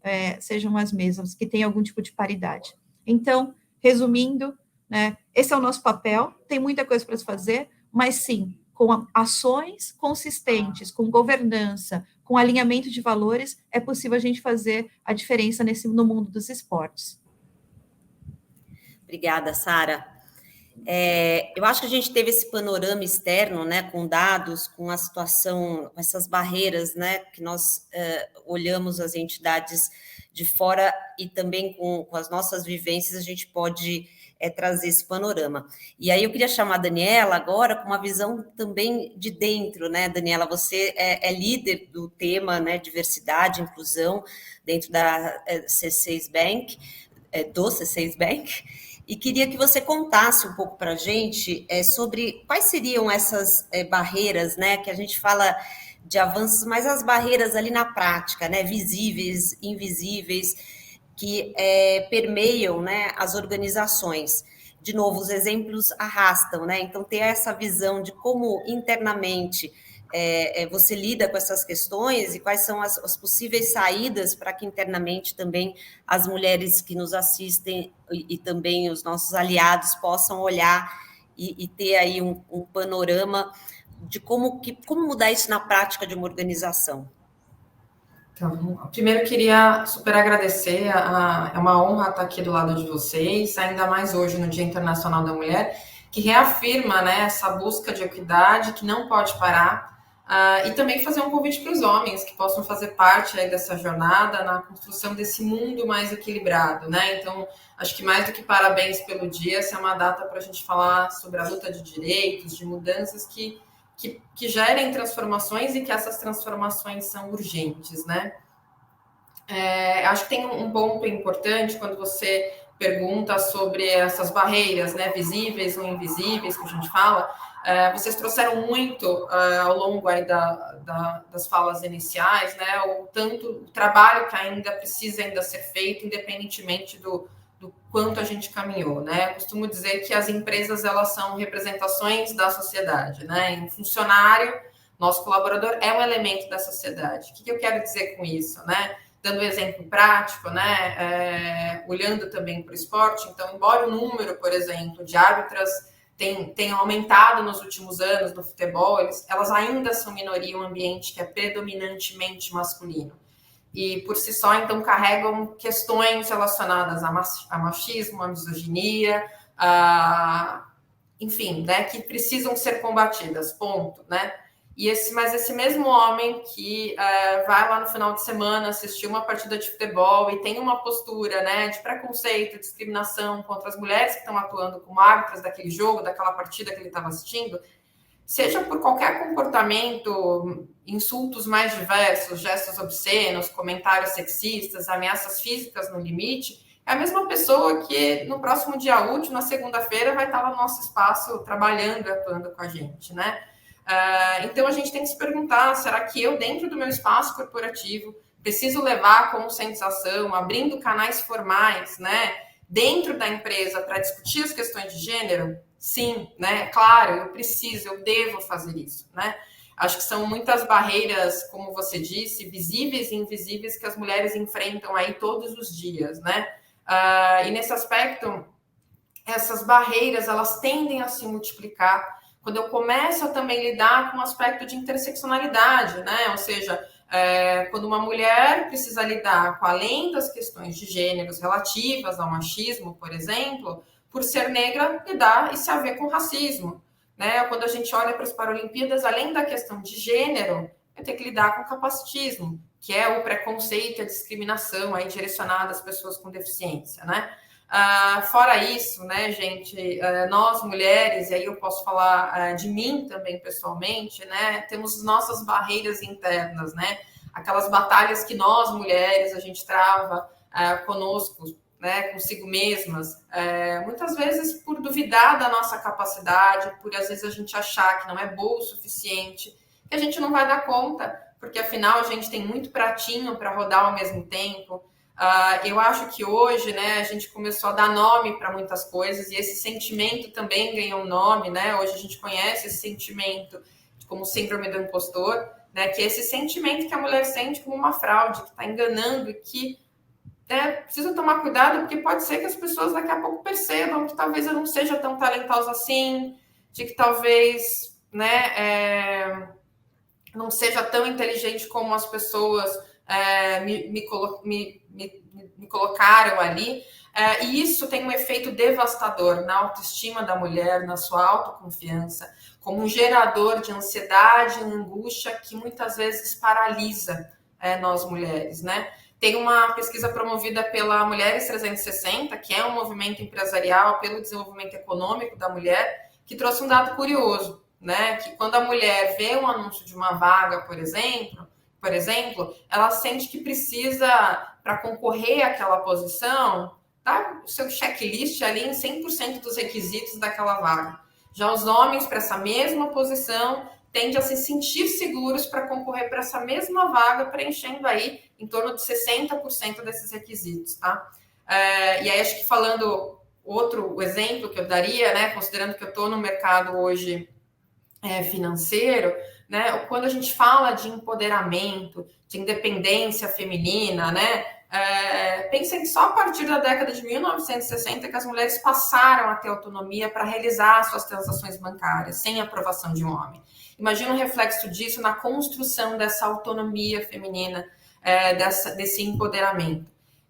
as mesmas, que tenha algum tipo de paridade. Então, resumindo, né, esse é o nosso papel, tem muita coisa para se fazer, mas sim, com ações consistentes, com governança, com alinhamento de valores, é possível a gente fazer a diferença no mundo dos esportes. Obrigada, Sara. Eu acho que a gente teve esse panorama externo, né, com dados, com a situação, com essas barreiras, né, que nós olhamos as entidades de fora e também com as nossas vivências, a gente pode trazer esse panorama. E aí eu queria chamar a Daniela agora com uma visão também de dentro, né, Daniela, você é líder do tema, né, diversidade, inclusão, dentro da C6 Bank, do C6 Bank, e queria que você contasse um pouco para a gente sobre quais seriam essas barreiras, né, que a gente fala de avanços, mas as barreiras ali na prática, né, visíveis, invisíveis, que permeiam, né, as organizações. De novo, os exemplos arrastam, né, então ter essa visão de como internamente você lida com essas questões e quais são as possíveis saídas para que internamente também as mulheres que nos assistem e também os nossos aliados possam olhar e ter aí um panorama de como mudar isso na prática de uma organização. Então, primeiro queria super agradecer, é uma honra estar aqui do lado de vocês, ainda mais hoje no Dia Internacional da Mulher, que reafirma, né, essa busca de equidade que não pode parar, e também fazer um convite para os homens que possam fazer parte aí dessa jornada na construção desse mundo mais equilibrado, né? Então, acho que mais do que parabéns pelo dia, essa é uma data para a gente falar sobre a luta de direitos, de mudanças que gerem transformações e que essas transformações são urgentes, né? Acho que tem um ponto importante quando você pergunta sobre essas barreiras, né, visíveis ou invisíveis, que a gente fala. Vocês trouxeram muito ao longo aí das falas iniciais, né, o trabalho que ainda precisa ser feito, independentemente do quanto a gente caminhou, né? Eu costumo dizer que as empresas, elas são representações da sociedade, né? Um funcionário, nosso colaborador, é um elemento da sociedade. O que eu quero dizer com isso, né? Dando um exemplo prático, né? Olhando também para o esporte, então, embora o número, por exemplo, de árbitras tenha aumentado nos últimos anos no futebol, elas ainda são minoria em um ambiente que é predominantemente masculino. E, por si só, então, carregam questões relacionadas a machismo, a misoginia, enfim, né, que precisam ser combatidas, ponto, né? Mas esse mesmo homem que vai lá no final de semana assistir uma partida de futebol e tem uma postura, né, de preconceito, discriminação contra as mulheres que estão atuando como árbitras daquele jogo, daquela partida que ele estava assistindo, seja por qualquer comportamento, insultos mais diversos, gestos obscenos, comentários sexistas, ameaças físicas no limite, é a mesma pessoa que no próximo dia útil, na segunda-feira, vai estar lá no nosso espaço trabalhando e atuando com a gente, né? Então, a gente tem que se perguntar, será que eu, dentro do meu espaço corporativo, preciso levar a conscientização, abrindo canais formais, né, dentro da empresa para discutir as questões de gênero? Sim, né? Claro, eu devo fazer isso, né? Acho que são muitas barreiras, como você disse, visíveis e invisíveis que as mulheres enfrentam aí todos os dias, né? E nesse aspecto, essas barreiras, elas tendem a se multiplicar quando eu começo a também lidar com o aspecto de interseccionalidade, né? Ou seja, quando uma mulher precisa lidar com, além das questões de gêneros relativas ao machismo, por exemplo, por ser negra, lidar e se haver com racismo, né? Quando a gente olha para as Paralimpíadas, além da questão de gênero, eu tenho que lidar com o capacitismo, que é o preconceito e a discriminação aí direcionada às pessoas com deficiência, né? Fora isso, né, gente, nós mulheres, e aí eu posso falar de mim também pessoalmente, né, temos nossas barreiras internas, né, aquelas batalhas que nós mulheres, a gente trava conosco, né, consigo mesmas, muitas vezes por duvidar da nossa capacidade, por às vezes a gente achar que não é boa o suficiente, que a gente não vai dar conta, porque afinal a gente tem muito pratinho para rodar ao mesmo tempo. Eu acho que hoje, né, a gente começou a dar nome para muitas coisas e esse sentimento também ganhou um nome, né? Hoje a gente conhece esse sentimento como síndrome do impostor, né? Que é esse sentimento que a mulher sente como uma fraude, que está enganando e que precisa tomar cuidado, porque pode ser que as pessoas daqui a pouco percebam que talvez eu não seja tão talentosa assim, de que talvez, né, não seja tão inteligente como as pessoas me colocaram ali, e isso tem um efeito devastador na autoestima da mulher, na sua autoconfiança, como um gerador de ansiedade e angústia que muitas vezes paralisa nós mulheres, né? Tem uma pesquisa promovida pela Mulheres 360, que é um movimento empresarial pelo desenvolvimento econômico da mulher, que trouxe um dado curioso, né? Que quando a mulher vê um anúncio de uma vaga, por exemplo, ela sente que precisa, para concorrer àquela posição, dar o seu checklist ali em 100% dos requisitos daquela vaga. Já os homens, para essa mesma posição, tendem a se sentir seguros para concorrer para essa mesma vaga, preenchendo aí em torno de 60% desses requisitos, tá? E aí, acho que falando outro exemplo que eu daria, né, considerando que eu estou no mercado hoje financeiro, né, quando a gente fala de empoderamento, de independência feminina, né, pensem que só a partir da década de 1960 que as mulheres passaram a ter autonomia para realizar suas transações bancárias, sem aprovação de um homem. Imagina o reflexo disso na construção dessa autonomia feminina, desse empoderamento.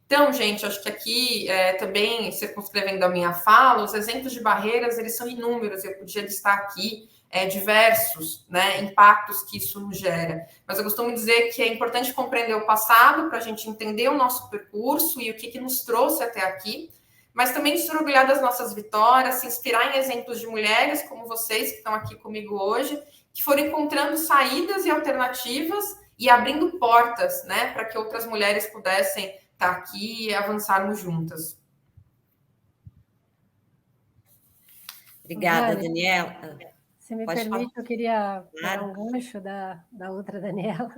Então, gente, acho que aqui também, circunscrevendo a minha fala, os exemplos de barreiras, eles são inúmeros, eu podia listar aqui diversos, né, impactos que isso nos gera. Mas eu costumo dizer que é importante compreender o passado para a gente entender o nosso percurso e o que nos trouxe até aqui, mas também se orgulhar das nossas vitórias, se inspirar em exemplos de mulheres como vocês que estão aqui comigo hoje, que foram encontrando saídas e alternativas e abrindo portas, né, para que outras mulheres pudessem estar aqui e avançarmos juntas. Obrigada, Daniela. Se me permite, eu queria dar um gancho da outra Daniela,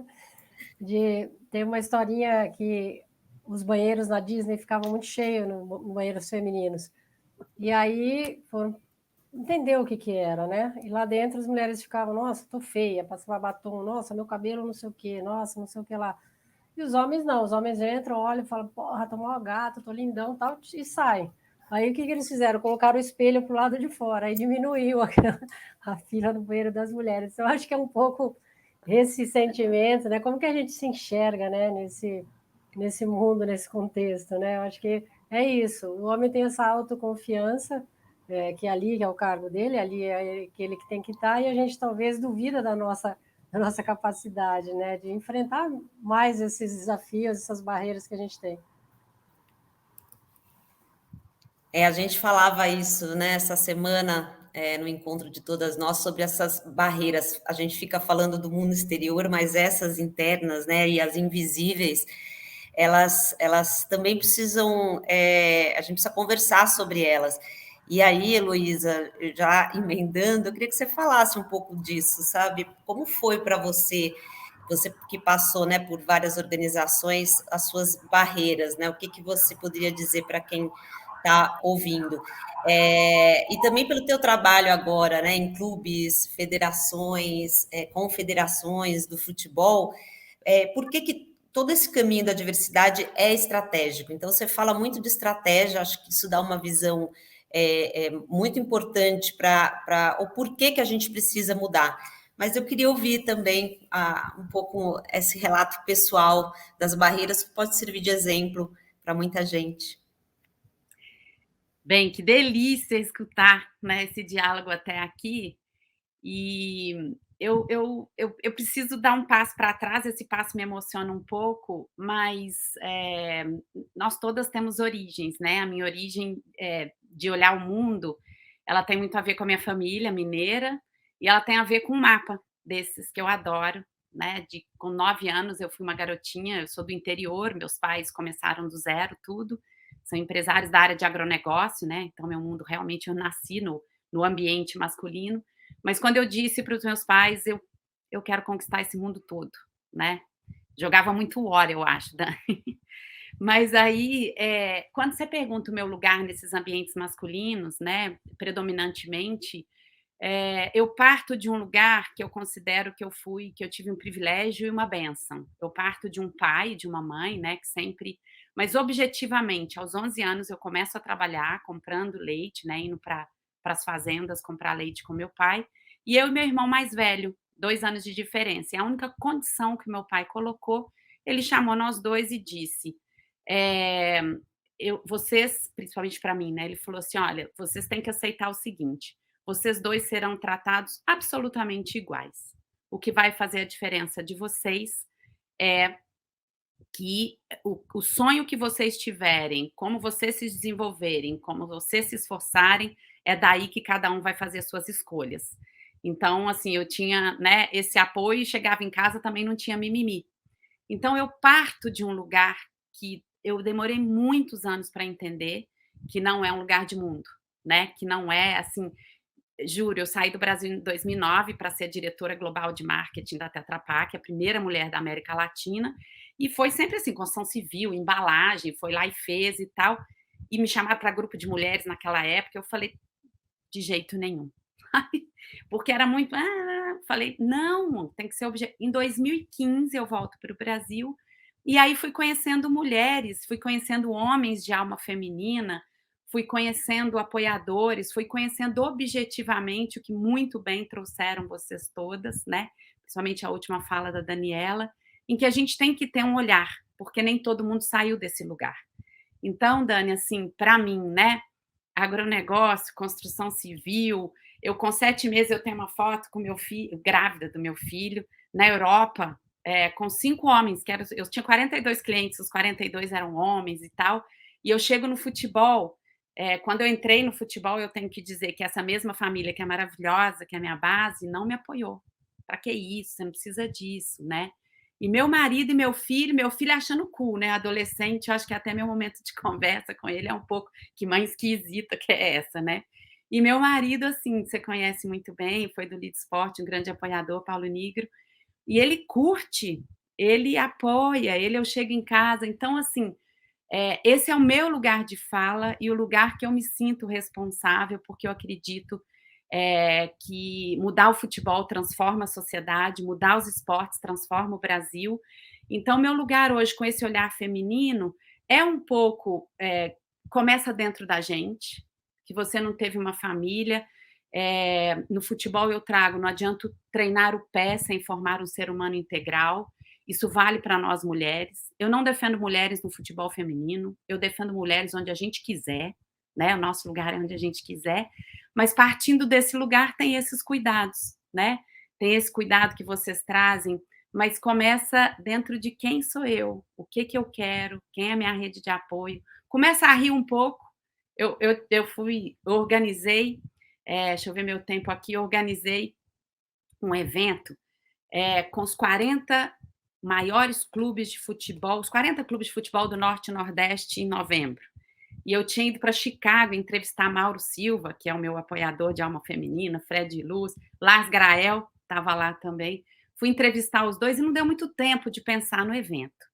de ter uma historinha que os banheiros na Disney ficavam muito cheios no banheiros femininos. E aí foram entender o que era, né? E lá dentro as mulheres ficavam, nossa, tô feia, passava batom, nossa, meu cabelo não sei o quê, nossa, não sei o que lá. E os homens não, os homens entram, olham e falam, porra, tô mó gato, tô lindão, tal, e saem. Aí o que eles fizeram? Colocaram o espelho para o lado de fora, aí diminuiu a fila do banheiro das mulheres. Eu acho que é um pouco esse sentimento, né? Como que a gente se enxerga, né? Nesse mundo, nesse contexto, né? Eu acho que é isso. O homem tem essa autoconfiança, que ali que é o cargo dele, ali é aquele que tem que estar, e a gente talvez duvida da nossa capacidade, né? De enfrentar mais esses desafios, essas barreiras que a gente tem. A gente falava isso, né, essa semana, no encontro de todas nós, sobre essas barreiras. A gente fica falando do mundo exterior, mas essas internas, né, e as invisíveis, elas também precisam, a gente precisa conversar sobre elas. E aí, Heloísa, já emendando, eu queria que você falasse um pouco disso, sabe? Como foi para você que passou, né, por várias organizações, as suas barreiras, né? O que você poderia dizer para quem está ouvindo? E também pelo teu trabalho agora, né, em clubes, federações, confederações do futebol, por que todo esse caminho da diversidade é estratégico? Então, você fala muito de estratégia, acho que isso dá uma visão é muito importante para o porquê que a gente precisa mudar. Mas eu queria ouvir também um pouco esse relato pessoal das barreiras, que pode servir de exemplo para muita gente. Bem, que delícia escutar, né, esse diálogo até aqui. E eu preciso dar um passo para trás, esse passo me emociona um pouco, mas nós todas temos origens, né? A minha origem de olhar o mundo, ela tem muito a ver com a minha família mineira, e ela tem a ver com um mapa desses que eu adoro, né? Com 9 anos eu fui uma garotinha, eu sou do interior, meus pais começaram do zero tudo, são empresários da área de agronegócio, né? Então meu mundo realmente, eu nasci no ambiente masculino. Mas quando eu disse para os meus pais, eu quero conquistar esse mundo todo, né? Jogava muito War, eu acho, Dani. Mas aí, quando você pergunta o meu lugar nesses ambientes masculinos, né, predominantemente, eu parto de um lugar que eu considero que eu tive um privilégio e uma bênção. Eu parto de um pai, de uma mãe, né, que sempre... Mas, objetivamente, aos 11 anos eu começo a trabalhar, comprando leite, né, indo para as fazendas comprar leite com meu pai, e eu e meu irmão mais velho, 2 anos de diferença. E a única condição que meu pai colocou, ele chamou nós dois e disse, vocês, principalmente para mim, né, ele falou assim, olha, vocês têm que aceitar o seguinte, vocês dois serão tratados absolutamente iguais. O que vai fazer a diferença de vocês é que o sonho que vocês tiverem, como vocês se desenvolverem, como vocês se esforçarem, é daí que cada um vai fazer suas escolhas. Então, assim, eu tinha, né, esse apoio e chegava em casa também não tinha mimimi. Então, eu parto de um lugar que eu demorei muitos anos para entender que não é um lugar de mundo, né? Que não é, assim... Juro, eu saí do Brasil em 2009 para ser diretora global de marketing da Tetra Pak, a primeira mulher da América Latina, e foi sempre assim, construção civil, embalagem, foi lá e fez e tal, e me chamaram para grupo de mulheres naquela época, eu falei, de jeito nenhum. Porque era muito... falei, não, tem que ser objetivo. Em 2015 eu volto para o Brasil, e aí fui conhecendo mulheres, fui conhecendo homens de alma feminina, fui conhecendo apoiadores, fui conhecendo objetivamente o que muito bem trouxeram vocês todas, né? Principalmente a última fala da Daniela, em que a gente tem que ter um olhar, porque nem todo mundo saiu desse lugar. Então, Dani, assim, para mim, né? Agronegócio, construção civil, eu com 7 meses eu tenho uma foto com meu filho, grávida do meu filho, na Europa, com 5 homens, eu tinha 42 clientes, os 42 eram homens e tal, e eu chego no futebol, quando eu entrei no futebol, eu tenho que dizer que essa mesma família, que é maravilhosa, que é a minha base, não me apoiou. Para que isso? Você não precisa disso, né? E meu marido e meu filho achando cool, né? Adolescente, eu acho que até meu momento de conversa com ele é um pouco, que mãe esquisita que é essa, né? E meu marido, assim, você conhece muito bem, foi do Lead Sport, um grande apoiador, Paulo Nigro, e ele curte, ele apoia, eu chego em casa, então, assim, esse é o meu lugar de fala e o lugar que eu me sinto responsável, porque eu acredito que mudar o futebol transforma a sociedade, mudar os esportes transforma o Brasil. Então, meu lugar hoje, com esse olhar feminino, é um pouco... começa dentro da gente, que você não teve uma família. No futebol eu trago, não adianta treinar o pé sem formar um ser humano integral. Isso vale para nós mulheres. Eu não defendo mulheres no futebol feminino, eu defendo mulheres onde a gente quiser, né? O nosso lugar é onde a gente quiser, mas partindo desse lugar tem esses cuidados, né? Tem esse cuidado que vocês trazem, mas começa dentro de quem sou eu, o que eu quero, quem é a minha rede de apoio. Começa a rir um pouco. Eu organizei, deixa eu ver meu tempo aqui, organizei um evento com os 40 maiores clubes de futebol, os 40 clubes de futebol do Norte e Nordeste em novembro. E eu tinha ido para Chicago entrevistar Mauro Silva, que é o meu apoiador de alma feminina, Fred Luz, Lars Grael estava lá também. Fui entrevistar os dois e não deu muito tempo de pensar no evento.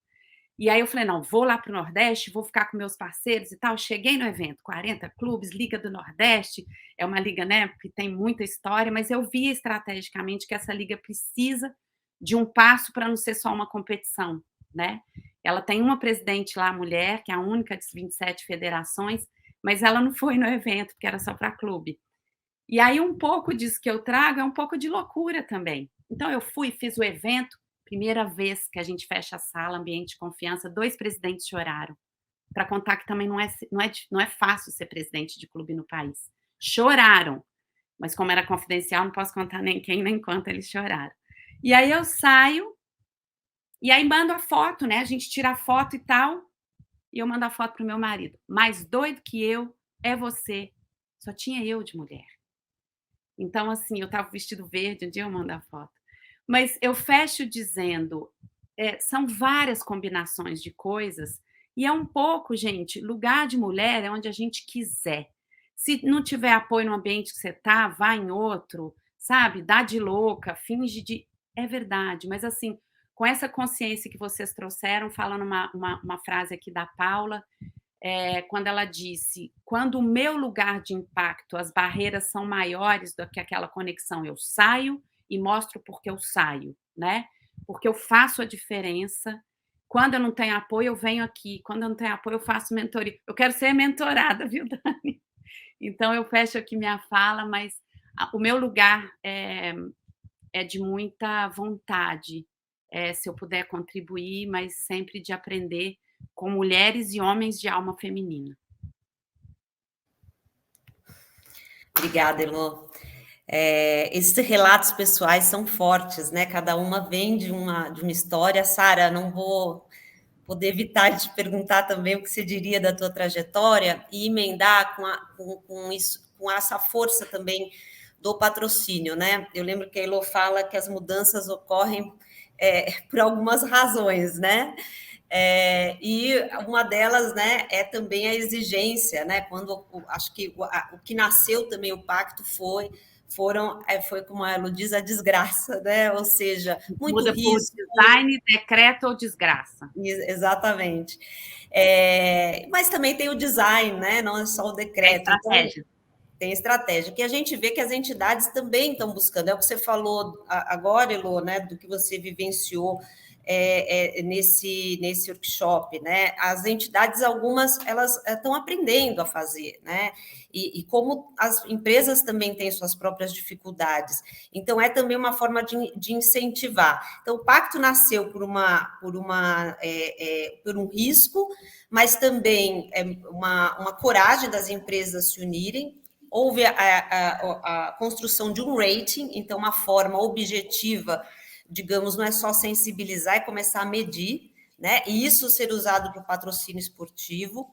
E aí eu falei, não, vou lá para o Nordeste, vou ficar com meus parceiros e tal. Cheguei no evento, 40 clubes, Liga do Nordeste, é uma liga, né, que tem muita história, mas eu vi estrategicamente que essa liga precisa de um passo para não ser só uma competição, né? Ela tem uma presidente lá, mulher, que é a única das 27 federações, mas ela não foi no evento, porque era só para clube. E aí um pouco disso que eu trago é um pouco de loucura também. Então eu fui, fiz o evento, primeira vez que a gente fecha a sala, ambiente de confiança, 2 presidentes choraram, para contar que também não é fácil ser presidente de clube no país. Choraram, mas como era confidencial, não posso contar nem quem, nem quanto eles choraram. E aí eu saio, e aí mando a foto, né? A gente tira a foto e tal, e eu mando a foto pro meu marido. Mais doido que eu é você. Só tinha eu de mulher. Então, assim, eu estava vestido verde, um dia eu mando a foto. Mas eu fecho dizendo, são várias combinações de coisas, e é um pouco, gente, lugar de mulher é onde a gente quiser. Se não tiver apoio no ambiente que você está, vá em outro, sabe? Dá de louca, finge de... É verdade, mas assim, com essa consciência que vocês trouxeram, falando uma frase aqui da Paula, quando ela disse, quando o meu lugar de impacto, as barreiras são maiores do que aquela conexão, eu saio e mostro porque eu saio, né? Porque eu faço a diferença. Quando eu não tenho apoio, eu venho aqui. Quando eu não tenho apoio, eu faço mentoria. Eu quero ser mentorada, viu, Dani? Então, eu fecho aqui minha fala, mas o meu lugar é de muita vontade, se eu puder contribuir, mas sempre de aprender com mulheres e homens de alma feminina. Obrigada, Elô. Esses relatos pessoais são fortes, né? Cada uma vem de uma história. Sara, não vou poder evitar de te perguntar também o que você diria da tua trajetória e emendar com essa força também do patrocínio, né? Eu lembro que a Elô fala que as mudanças ocorrem por algumas razões, né? E uma delas, né, é também a exigência, né? Quando acho que o que nasceu também o pacto foi como a Elo diz, a desgraça, né? Ou seja, muito muda risco. Por design, decreto ou desgraça. Exatamente. Mas também tem o design, né? Não é só o decreto. Estratégia. Então, tem estratégia, que a gente vê que as entidades também estão buscando. É o que você falou agora, Elô, né? Do que você vivenciou nesse workshop, né? As entidades, algumas, elas estão aprendendo a fazer, né? E como as empresas também têm suas próprias dificuldades. Então, é também uma forma de incentivar. Então, o pacto nasceu por um risco, mas também uma coragem das empresas se unirem. Houve a construção de um rating, então, uma forma objetiva, digamos, não é só sensibilizar, é começar a medir, né? E isso ser usado para o patrocínio esportivo.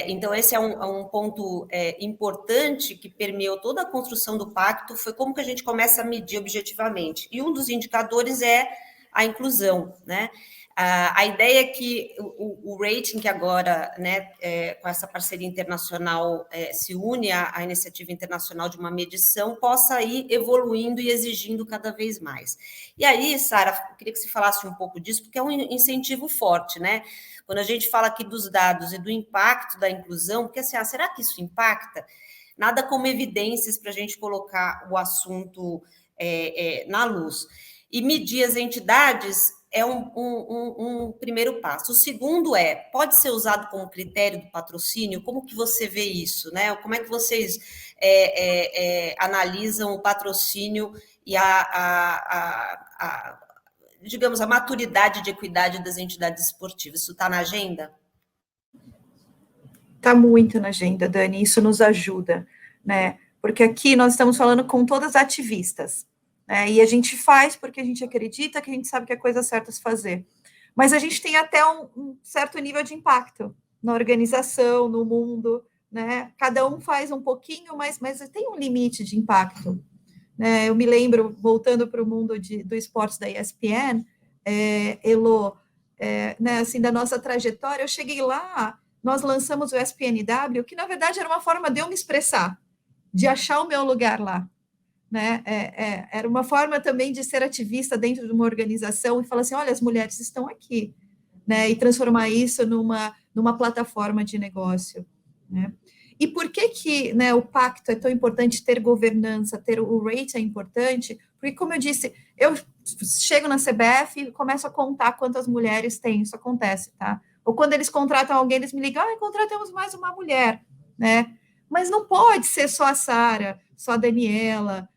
Então, esse é um ponto importante que permeou toda a construção do pacto, foi como que a gente começa a medir objetivamente. E um dos indicadores é a inclusão, né? A ideia é que o rating que agora, né, com essa parceria internacional, se une à iniciativa internacional de uma medição, possa ir evoluindo e exigindo cada vez mais. E aí, Sara, queria que você falasse um pouco disso, porque é um incentivo forte, né? Quando a gente fala aqui dos dados e do impacto da inclusão, porque assim, será que isso impacta? Nada como evidências para a gente colocar o assunto na luz. E medir as entidades é um primeiro passo. O segundo pode ser usado como critério do patrocínio? Como que você vê isso, né? Como é que vocês analisam o patrocínio e digamos, a maturidade de equidade das entidades esportivas? Isso está na agenda? Está muito na agenda, Dani, isso nos ajuda, né? Porque aqui nós estamos falando com todas as ativistas, né? E a gente faz porque a gente acredita, que a gente sabe que é a coisa certa a se fazer. Mas a gente tem até um certo nível de impacto na organização, no mundo, né? Cada um faz um pouquinho, mas tem um limite de impacto. Eu me lembro, voltando para o mundo do esporte da ESPN, Elô, né, assim, da nossa trajetória, eu cheguei lá, nós lançamos o ESPNW, que na verdade era uma forma de eu me expressar, de achar o meu lugar lá. Né? Era uma forma também de ser ativista dentro de uma organização e falar assim, olha, as mulheres estão aqui, né? E transformar isso numa plataforma de negócio, né? E por que né, o pacto é tão importante, ter governança, ter o rate é importante? Porque, como eu disse, eu chego na CBF e começo a contar quantas mulheres tem, isso acontece, tá? ou quando eles contratam alguém, eles me ligam, contratamos mais uma mulher, né? Mas não pode ser só a Sara, só a Daniela,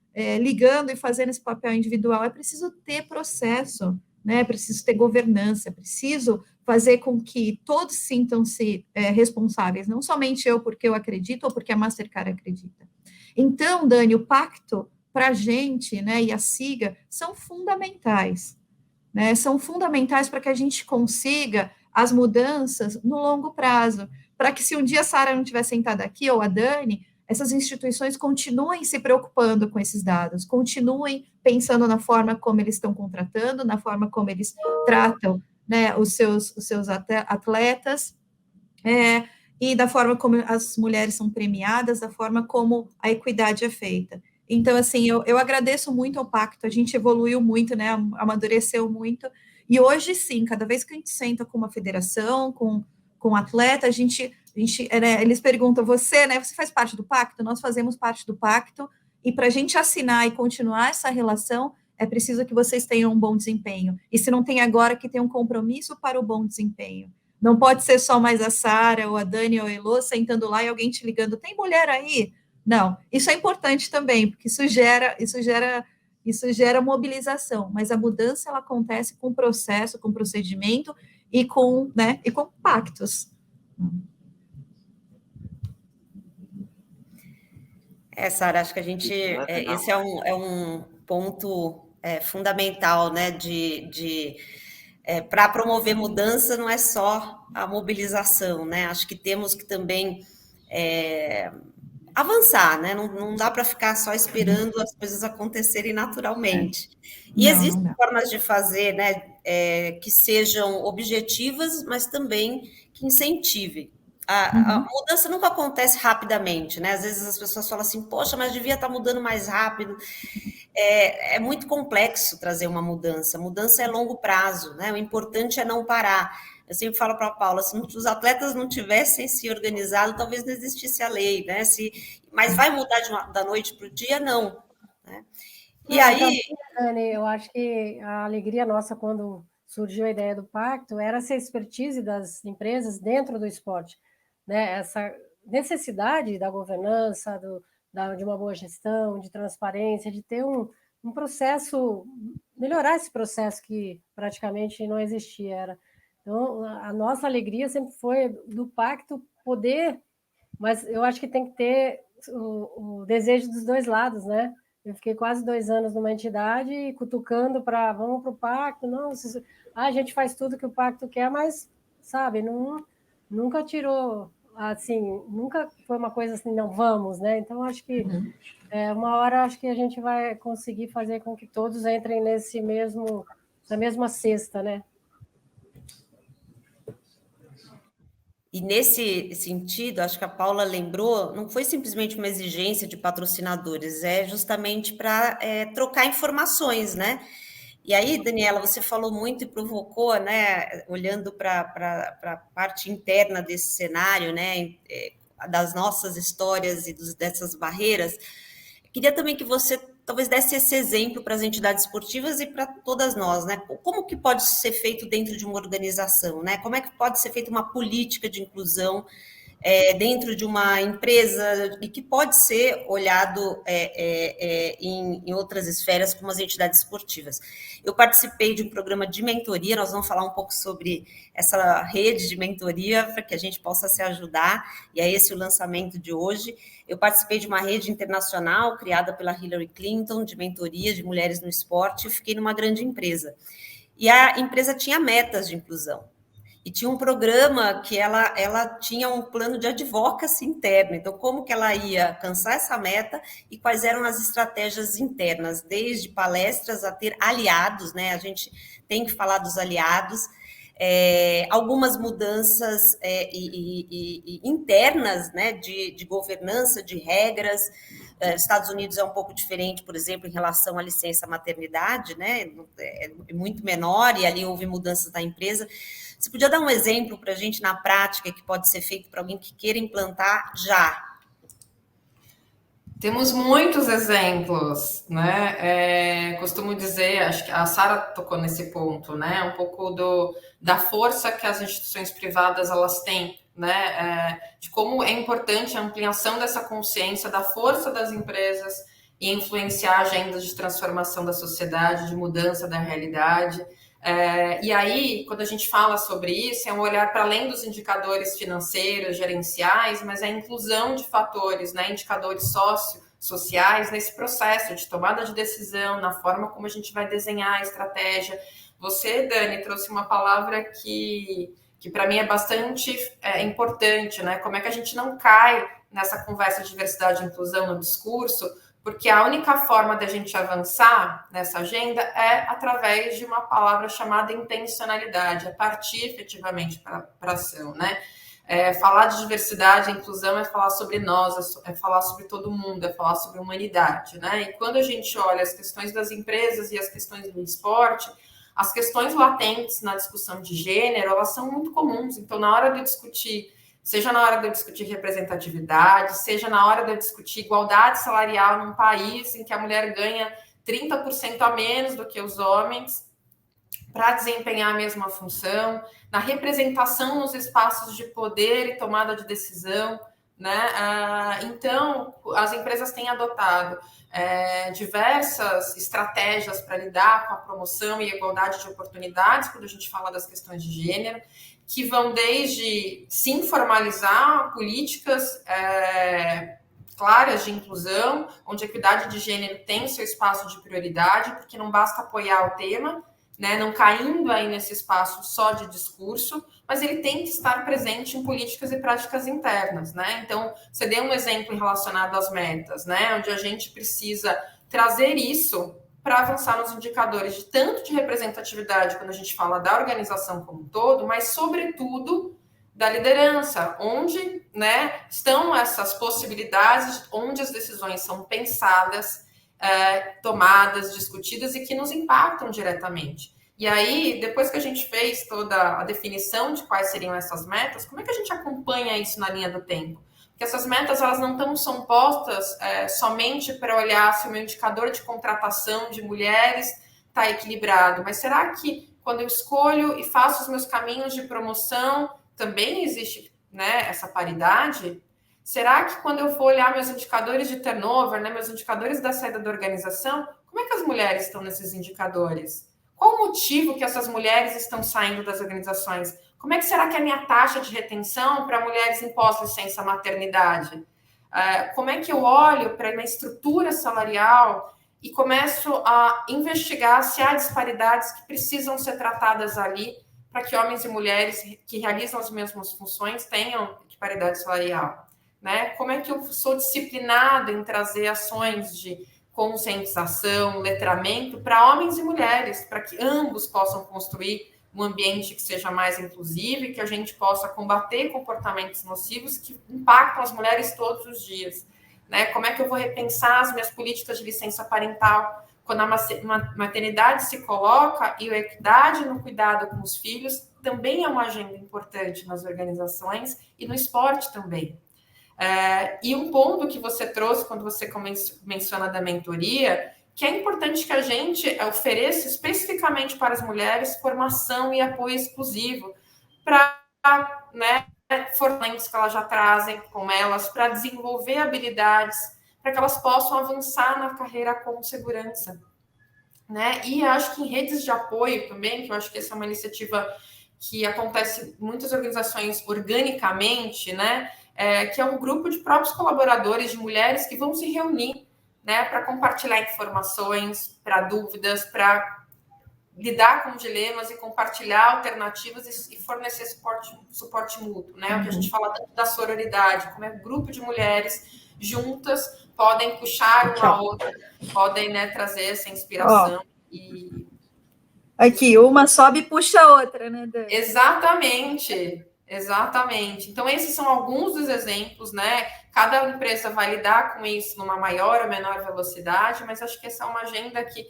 ligando e fazendo esse papel individual. É preciso ter processo, né? É preciso ter governança, é preciso fazer com que todos sintam-se responsáveis, não somente eu porque eu acredito ou porque a Mastercard acredita. Então, Dani, o pacto para a gente, né, e a SIGA são fundamentais, né? São fundamentais para que a gente consiga as mudanças no longo prazo, para que se um dia a Sara não estiver sentada aqui, ou a Dani, essas instituições continuem se preocupando com esses dados, continuem pensando na forma como eles estão contratando, na forma como eles tratam, né, os seus atletas, e da forma como as mulheres são premiadas, da forma como a equidade é feita. Então, assim, eu agradeço muito ao pacto, a gente evoluiu muito, né, amadureceu muito, e hoje, sim, cada vez que a gente senta com uma federação, com um atleta, eles perguntam, você faz parte do pacto? Nós fazemos parte do pacto, e para a gente assinar e continuar essa relação, é preciso que vocês tenham um bom desempenho, e se não tem agora, que tenham um compromisso para o bom desempenho. Não pode ser só mais a Sara, ou a Dani, ou a Elô, sentando lá e alguém te ligando, tem mulher aí? Não, isso é importante também, porque isso gera mobilização, mas a mudança ela acontece com processo, com procedimento e com pactos. Sara, acho que a gente esse é um ponto fundamental, né? Para promover mudança não é só a mobilização, né? Acho que temos que também avançar, né? Não dá para ficar só esperando as coisas acontecerem naturalmente. E existem formas de fazer, né? Que sejam objetivas, mas também que incentivem. A mudança nunca acontece rapidamente, né? Às vezes as pessoas falam assim, poxa, mas devia estar mudando mais rápido. É muito complexo trazer uma mudança. Mudança é longo prazo, né? O importante é não parar. Eu sempre falo para a Paula, se os atletas não tivessem se organizado, talvez não existisse a lei, né? Mas vai mudar da noite para o dia? Não. Né? E aí... Dani, eu acho que a alegria nossa quando surgiu a ideia do pacto era essa expertise das empresas dentro do esporte, né? Essa necessidade da governança, de uma boa gestão, de transparência, de ter um processo, melhorar esse processo que praticamente não existia. Então, a nossa alegria sempre foi do pacto poder, mas eu acho que tem que ter o desejo dos dois lados, né? Eu fiquei quase 2 anos numa entidade, cutucando para vamos para o pacto, não, a gente faz tudo que o pacto quer, mas, sabe, nunca tirou, assim, nunca foi uma coisa assim, não, vamos, né? Então, acho que uma hora acho que a gente vai conseguir fazer com que todos entrem na mesma cesta, né? E nesse sentido, acho que a Paula lembrou, não foi simplesmente uma exigência de patrocinadores, é justamente para trocar informações, né? E aí, Daniela, você falou muito e provocou, né? Olhando para a parte interna desse cenário, né? Das nossas histórias e dessas barreiras. Queria também que você talvez desse esse exemplo para as entidades esportivas e para todas nós, né? Como que pode ser feito dentro de uma organização, né? Como é que pode ser feita uma política de inclusão dentro de uma empresa e que pode ser olhado em outras esferas, como as entidades esportivas. Eu participei de um programa de mentoria, nós vamos falar um pouco sobre essa rede de mentoria para que a gente possa se ajudar, e é esse o lançamento de hoje. Eu participei de uma rede internacional criada pela Hillary Clinton, de mentoria de mulheres no esporte, e fiquei numa grande empresa. E a empresa tinha metas de inclusão. E tinha um programa que ela tinha um plano de advocacy interno. Então, como que ela ia alcançar essa meta e quais eram as estratégias internas, desde palestras a ter aliados, né? A gente tem que falar dos aliados, algumas mudanças internas, né? De governança, de regras. Estados Unidos é um pouco diferente, por exemplo, em relação à licença maternidade, né? É muito menor, e ali houve mudanças da empresa. Você podia dar um exemplo para a gente na prática que pode ser feito para alguém que queira implantar já? Temos muitos exemplos, né? Costumo dizer, acho que a Sara tocou nesse ponto, né? Um pouco da força que as instituições privadas elas têm, né? De como é importante a ampliação dessa consciência da força das empresas e influenciar agendas de transformação da sociedade, de mudança da realidade. E aí, quando a gente fala sobre isso, é um olhar para além dos indicadores financeiros, gerenciais, mas é a inclusão de fatores, né, indicadores sociais nesse processo de tomada de decisão, na forma como a gente vai desenhar a estratégia. Você, Dani, trouxe uma palavra que para mim é bastante importante, né? Como é que a gente não cai nessa conversa de diversidade e inclusão no discurso, porque a única forma da gente avançar nessa agenda é através de uma palavra chamada intencionalidade, é partir efetivamente para a ação, né? Falar de diversidade e inclusão é falar sobre nós, é falar sobre todo mundo, é falar sobre humanidade, né? E quando a gente olha as questões das empresas e as questões do esporte, as questões latentes na discussão de gênero, elas são muito comuns. Então, na hora de discutir, seja na hora de eu discutir representatividade, seja na hora de eu discutir igualdade salarial num país em que a mulher ganha 30% a menos do que os homens para desempenhar a mesma função, na representação nos espaços de poder e tomada de decisão, né? Então, as empresas têm adotado diversas estratégias para lidar com a promoção e a igualdade de oportunidades, quando a gente fala das questões de gênero, que vão desde sim formalizar políticas claras de inclusão, onde a equidade de gênero tem seu espaço de prioridade, porque não basta apoiar o tema, né, não caindo aí nesse espaço só de discurso, mas ele tem que estar presente em políticas e práticas internas, né? Então, você deu um exemplo relacionado às metas, né, onde a gente precisa trazer isso para avançar nos indicadores de tanto de representatividade, quando a gente fala da organização como um todo, mas, sobretudo, da liderança, onde, né, estão essas possibilidades, onde as decisões são pensadas, tomadas, discutidas e que nos impactam diretamente. E aí, depois que a gente fez toda a definição de quais seriam essas metas, como é que a gente acompanha isso na linha do tempo? Porque essas metas, elas não são postas somente para olhar se o meu indicador de contratação de mulheres está equilibrado, mas será que quando eu escolho e faço os meus caminhos de promoção, também existe, né, essa paridade? Será que quando eu for olhar meus indicadores de turnover, né, meus indicadores da saída da organização, como é que as mulheres estão nesses indicadores? Qual o motivo que essas mulheres estão saindo das organizações? Como é que será que é a minha taxa de retenção para mulheres em pós-licença maternidade? Como é que eu olho para a minha estrutura salarial e começo a investigar se há disparidades que precisam ser tratadas ali para que homens e mulheres que realizam as mesmas funções tenham paridade salarial? Né? Como é que eu sou disciplinado em trazer ações de conscientização, letramento para homens e mulheres, para que ambos possam construir um ambiente que seja mais inclusivo e que a gente possa combater comportamentos nocivos que impactam as mulheres todos os dias, né? Como é que eu vou repensar as minhas políticas de licença parental quando a maternidade se coloca e a equidade no cuidado com os filhos também é uma agenda importante nas organizações e no esporte também. E um ponto que você trouxe quando você menciona da mentoria, que é importante que a gente ofereça especificamente para as mulheres formação e apoio exclusivo para, né, fornamentos que elas já trazem com elas, para desenvolver habilidades, para que elas possam avançar na carreira com segurança, né? E acho que em redes de apoio também, que eu acho que essa é uma iniciativa que acontece em muitas organizações organicamente, né? Que é um grupo de próprios colaboradores, de mulheres que vão se reunir, né, para compartilhar informações, para dúvidas, para lidar com dilemas e compartilhar alternativas e fornecer suporte mútuo, né? O que a gente fala da sororidade, como é um grupo de mulheres juntas podem puxar uma a outra, podem, né, trazer essa inspiração. Aqui, uma sobe e puxa a outra, né, Dani? Exatamente. Então, esses são alguns dos exemplos, né? Cada empresa vai lidar com isso numa maior ou menor velocidade, mas acho que essa é uma agenda que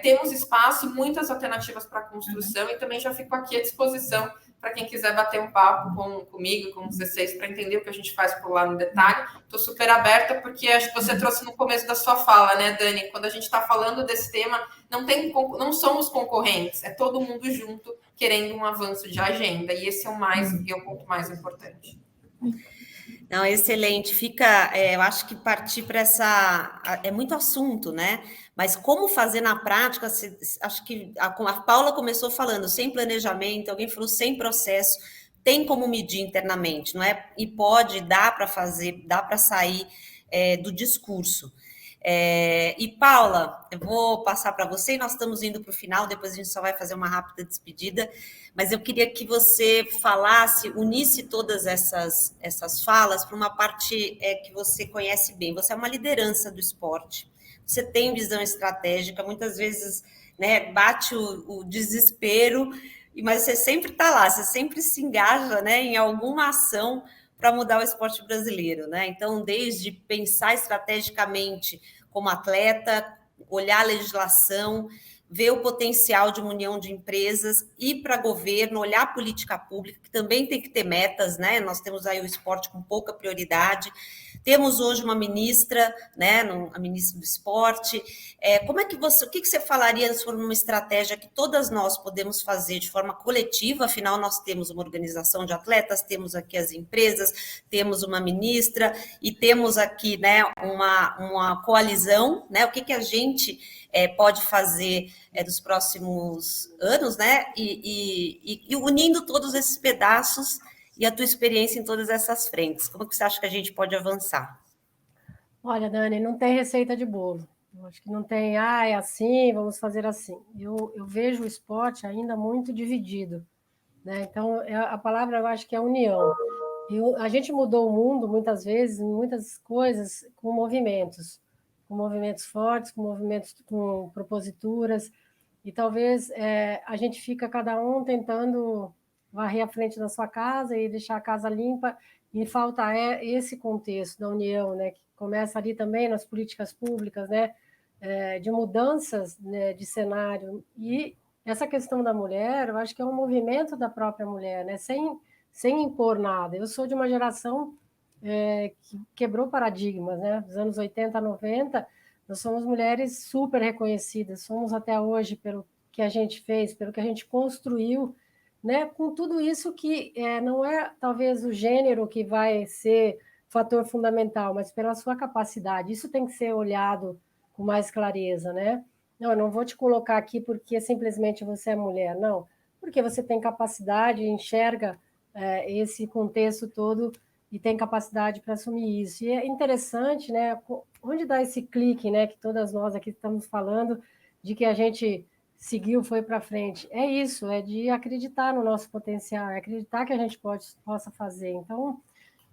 temos espaço e muitas alternativas para construção, e também já fico aqui à disposição para quem quiser bater um papo comigo, com vocês, para entender o que a gente faz por lá no detalhe. Estou super aberta, porque acho que você trouxe no começo da sua fala, né, Dani? Quando a gente está falando desse tema, não somos concorrentes, é todo mundo junto querendo um avanço de agenda, e esse é o ponto mais importante. Não, excelente. Eu acho que partir para é muito assunto, né? Mas como fazer na prática, acho que a Paula começou falando, sem planejamento, alguém falou sem processo, tem como medir internamente, não é? E dá para fazer, dá para sair do discurso. E Paula, eu vou passar para você, e nós estamos indo para o final, depois a gente só vai fazer uma rápida despedida, mas eu queria que você unisse todas essas falas para uma parte que você conhece bem. Você é uma liderança do esporte, você tem visão estratégica, muitas vezes, né, bate o desespero, mas você sempre está lá, você sempre se engaja, né, em alguma ação para mudar o esporte brasileiro, né? Então, desde pensar estrategicamente como atleta, olhar a legislação, ver o potencial de uma união de empresas, ir para governo, olhar a política pública, que também tem que ter metas, né? Nós temos aí o esporte com pouca prioridade. Temos hoje uma ministra, né? A ministra do esporte. O que você falaria sobre uma estratégia que todas nós podemos fazer de forma coletiva? Afinal, nós temos uma organização de atletas, temos aqui as empresas, temos uma ministra e temos aqui, né, uma coalizão, né? O que a gente pode fazer dos próximos anos, né? E unindo todos esses pedaços e a tua experiência em todas essas frentes. Como que você acha que a gente pode avançar? Olha, Dani, não tem receita de bolo. Eu acho que não tem, é assim, vamos fazer assim. Eu vejo o esporte ainda muito dividido, né? Então, a palavra eu acho que é união. A gente mudou o mundo muitas vezes, em muitas coisas, com movimentos fortes, com proposituras, e talvez a gente fica cada um tentando varrer a frente da sua casa e deixar a casa limpa, e falta esse contexto da união, né, que começa ali também nas políticas públicas, né, de mudanças, né, de cenário. E essa questão da mulher, eu acho que é um movimento da própria mulher, né, sem impor nada. Eu sou de uma geração que quebrou paradigmas, né, dos anos 80 a 90, nós somos mulheres super reconhecidas, somos até hoje pelo que a gente fez, pelo que a gente construiu, né, com tudo isso que não é talvez o gênero que vai ser fator fundamental, mas pela sua capacidade. Isso tem que ser olhado com mais clareza, né? Não, eu não vou te colocar aqui porque simplesmente você é mulher, não, porque você tem capacidade, enxerga esse contexto todo e tem capacidade para assumir isso. E é interessante, né, onde dá esse clique, né, que todas nós aqui estamos falando, de que a gente seguiu, foi para frente. É isso, é de acreditar no nosso potencial, é acreditar que a gente possa fazer. Então,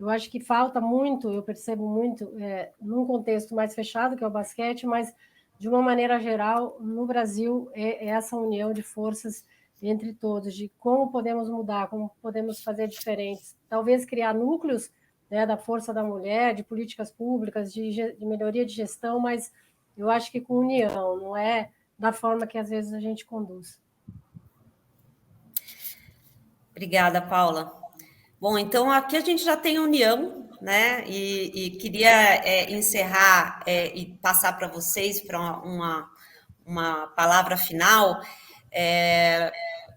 eu acho que falta muito, eu percebo muito, num contexto mais fechado, que é o basquete, mas, de uma maneira geral, no Brasil, é essa união de forças entre todos, de como podemos mudar, como podemos fazer diferentes. Talvez criar núcleos, né, da força da mulher, de políticas públicas, de melhoria de gestão, mas eu acho que com união, não é da forma que às vezes a gente conduz. Obrigada, Paula. Bom, então aqui a gente já tem união, né? E queria encerrar e passar para vocês para uma palavra final.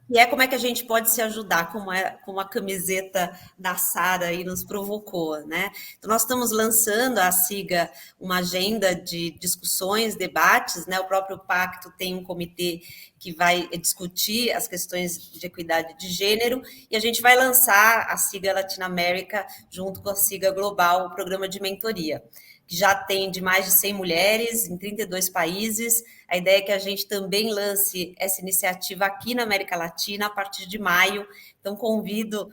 E como é que a gente pode se ajudar, como a camiseta da Sara aí nos provocou, né? Então, nós estamos lançando a SIGA uma agenda de discussões, debates, né? O próprio Pacto tem um comitê que vai discutir as questões de equidade de gênero, e a gente vai lançar a SIGA Latinoamérica junto com a SIGA Global, o programa de mentoria, que já atende mais de 100 mulheres em 32 países. A ideia é que a gente também lance essa iniciativa aqui na América Latina a partir de maio. Então, convido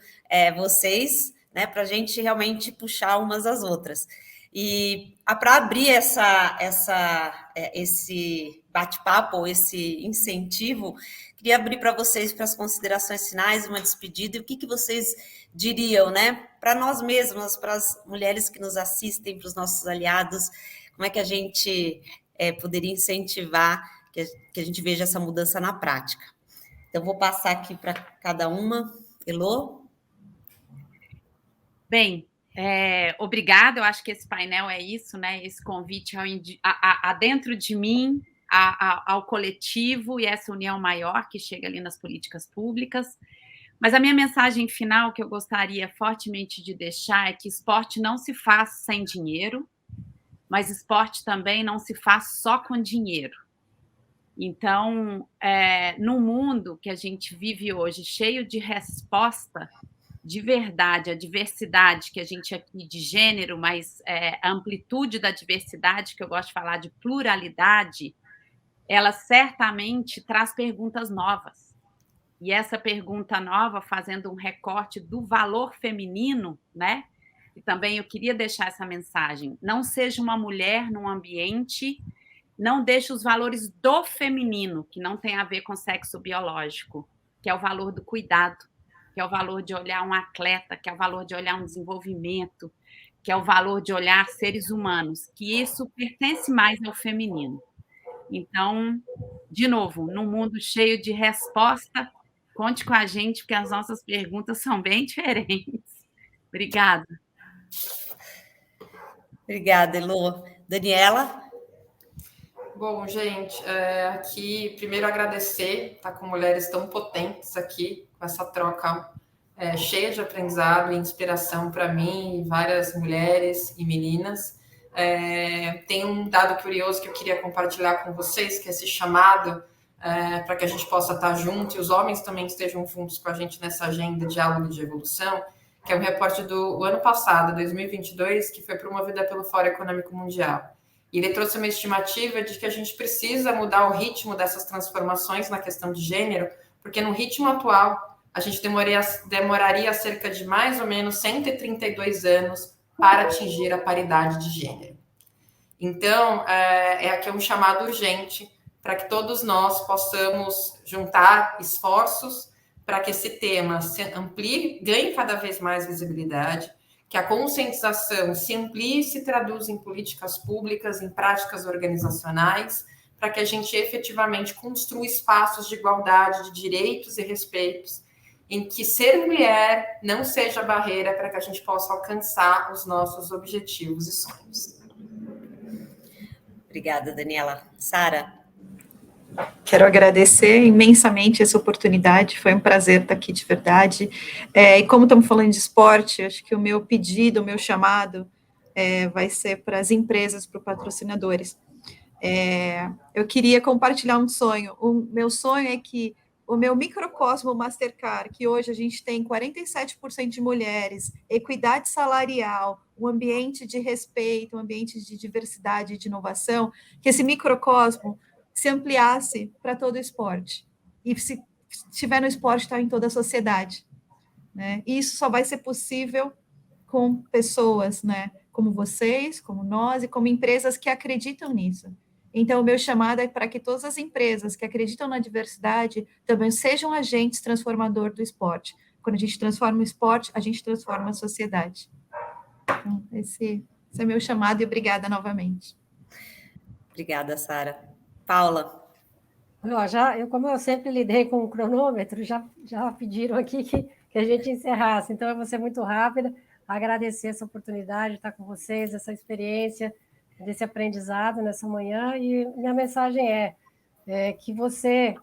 vocês, né, para a gente realmente puxar umas às outras. E para abrir esse bate-papo, ou esse incentivo, queria abrir para vocês, para as considerações finais, uma despedida, e o que vocês diriam, né, para nós mesmas, para as mulheres que nos assistem, para os nossos aliados, como é que a gente poderia incentivar que a gente veja essa mudança na prática. Então, vou passar aqui para cada uma. Elô? Bem, obrigada. Eu acho que esse painel é isso, né? Esse convite a dentro de mim, ao coletivo e essa união maior que chega ali nas políticas públicas. Mas a minha mensagem final que eu gostaria fortemente de deixar é que esporte não se faz sem dinheiro, mas esporte também não se faz só com dinheiro. Então, num mundo que a gente vive hoje, cheio de resposta, de verdade, a diversidade que a gente aqui de gênero, mas a amplitude da diversidade, que eu gosto de falar de pluralidade, ela certamente traz perguntas novas. E essa pergunta nova, fazendo um recorte do valor feminino, né? E também eu queria deixar essa mensagem: não seja uma mulher num ambiente, não deixe os valores do feminino, que não tem a ver com sexo biológico, que é o valor do cuidado, que é o valor de olhar um atleta, que é o valor de olhar um desenvolvimento, que é o valor de olhar seres humanos, que isso pertence mais ao feminino. Então, de novo, num mundo cheio de resposta, conte com a gente, porque as nossas perguntas são bem diferentes. Obrigada. Obrigada, Elô. Daniela? Bom, gente, aqui, primeiro agradecer estar com mulheres tão potentes aqui, com essa troca cheia de aprendizado e inspiração para mim e várias mulheres e meninas. Tem um dado curioso que eu queria compartilhar com vocês, que é esse chamado para que a gente possa estar junto e os homens também estejam juntos com a gente nessa agenda de diálogo de evolução, que é um reporte do ano passado, 2022, que foi promovida pelo Fórum Econômico Mundial. E ele trouxe uma estimativa de que a gente precisa mudar o ritmo dessas transformações na questão de gênero, porque no ritmo atual a gente demoraria cerca de mais ou menos 132 anos para atingir a paridade de gênero. Então, aqui é um chamado urgente para que todos nós possamos juntar esforços para que esse tema se amplie, ganhe cada vez mais visibilidade, que a conscientização se amplie e se traduza em políticas públicas, em práticas organizacionais, para que a gente efetivamente construa espaços de igualdade, de direitos e respeitos, em que ser mulher não seja barreira para que a gente possa alcançar os nossos objetivos e sonhos. Obrigada, Daniela. Sara? Quero agradecer imensamente essa oportunidade, foi um prazer estar aqui de verdade. E como estamos falando de esporte, acho que o meu pedido, o meu chamado vai ser para as empresas, para os patrocinadores. Eu queria compartilhar um sonho. O meu sonho é que o meu microcosmo Mastercard, que hoje a gente tem 47% de mulheres, equidade salarial, um ambiente de respeito, um ambiente de diversidade e de inovação, que esse microcosmo se ampliasse para todo o esporte. E se estiver no esporte, está em toda a sociedade. Né? E isso só vai ser possível com pessoas, né, como vocês, como nós, e como empresas que acreditam nisso. Então, o meu chamado é para que todas as empresas que acreditam na diversidade também sejam agentes transformadores do esporte. Quando a gente transforma o esporte, a gente transforma a sociedade. Então, esse é meu chamado e obrigada novamente. Obrigada, Sara. Paula? Como eu sempre lidei com o cronômetro, já pediram aqui que a gente encerrasse. Então, eu vou ser muito rápida, agradecer essa oportunidade de estar com vocês, essa experiência, desse aprendizado nessa manhã. E minha mensagem é que você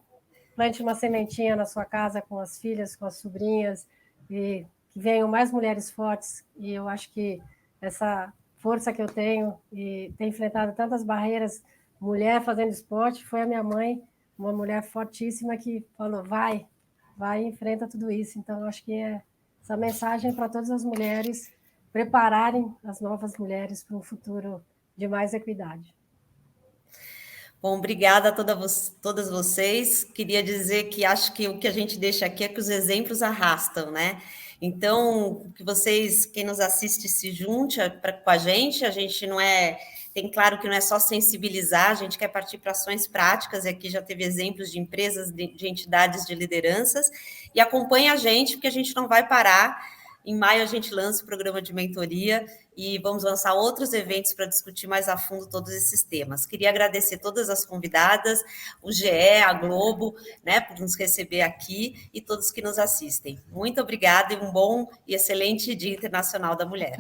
plante uma sementinha na sua casa com as filhas, com as sobrinhas, e que venham mais mulheres fortes. E eu acho que essa força que eu tenho e ter enfrentado tantas barreiras, mulher fazendo esporte, foi a minha mãe, uma mulher fortíssima que falou, vai e enfrenta tudo isso. Então, eu acho que essa mensagem para todas as mulheres prepararem as novas mulheres para um futuro de mais equidade. Bom, obrigada a todas vocês. Queria dizer que acho que o que a gente deixa aqui é que os exemplos arrastam, né? Então, que vocês, quem nos assiste, se junte com a gente não é... Tem claro que não é só sensibilizar, a gente quer partir para ações práticas, e aqui já teve exemplos de empresas, de entidades, de lideranças, e acompanhe a gente, porque a gente não vai parar. Em maio a gente lança o programa de mentoria, e vamos lançar outros eventos para discutir mais a fundo todos esses temas. Queria agradecer todas as convidadas, o GE, a Globo, né, por nos receber aqui e todos que nos assistem. Muito obrigada e um bom e excelente Dia Internacional da Mulher.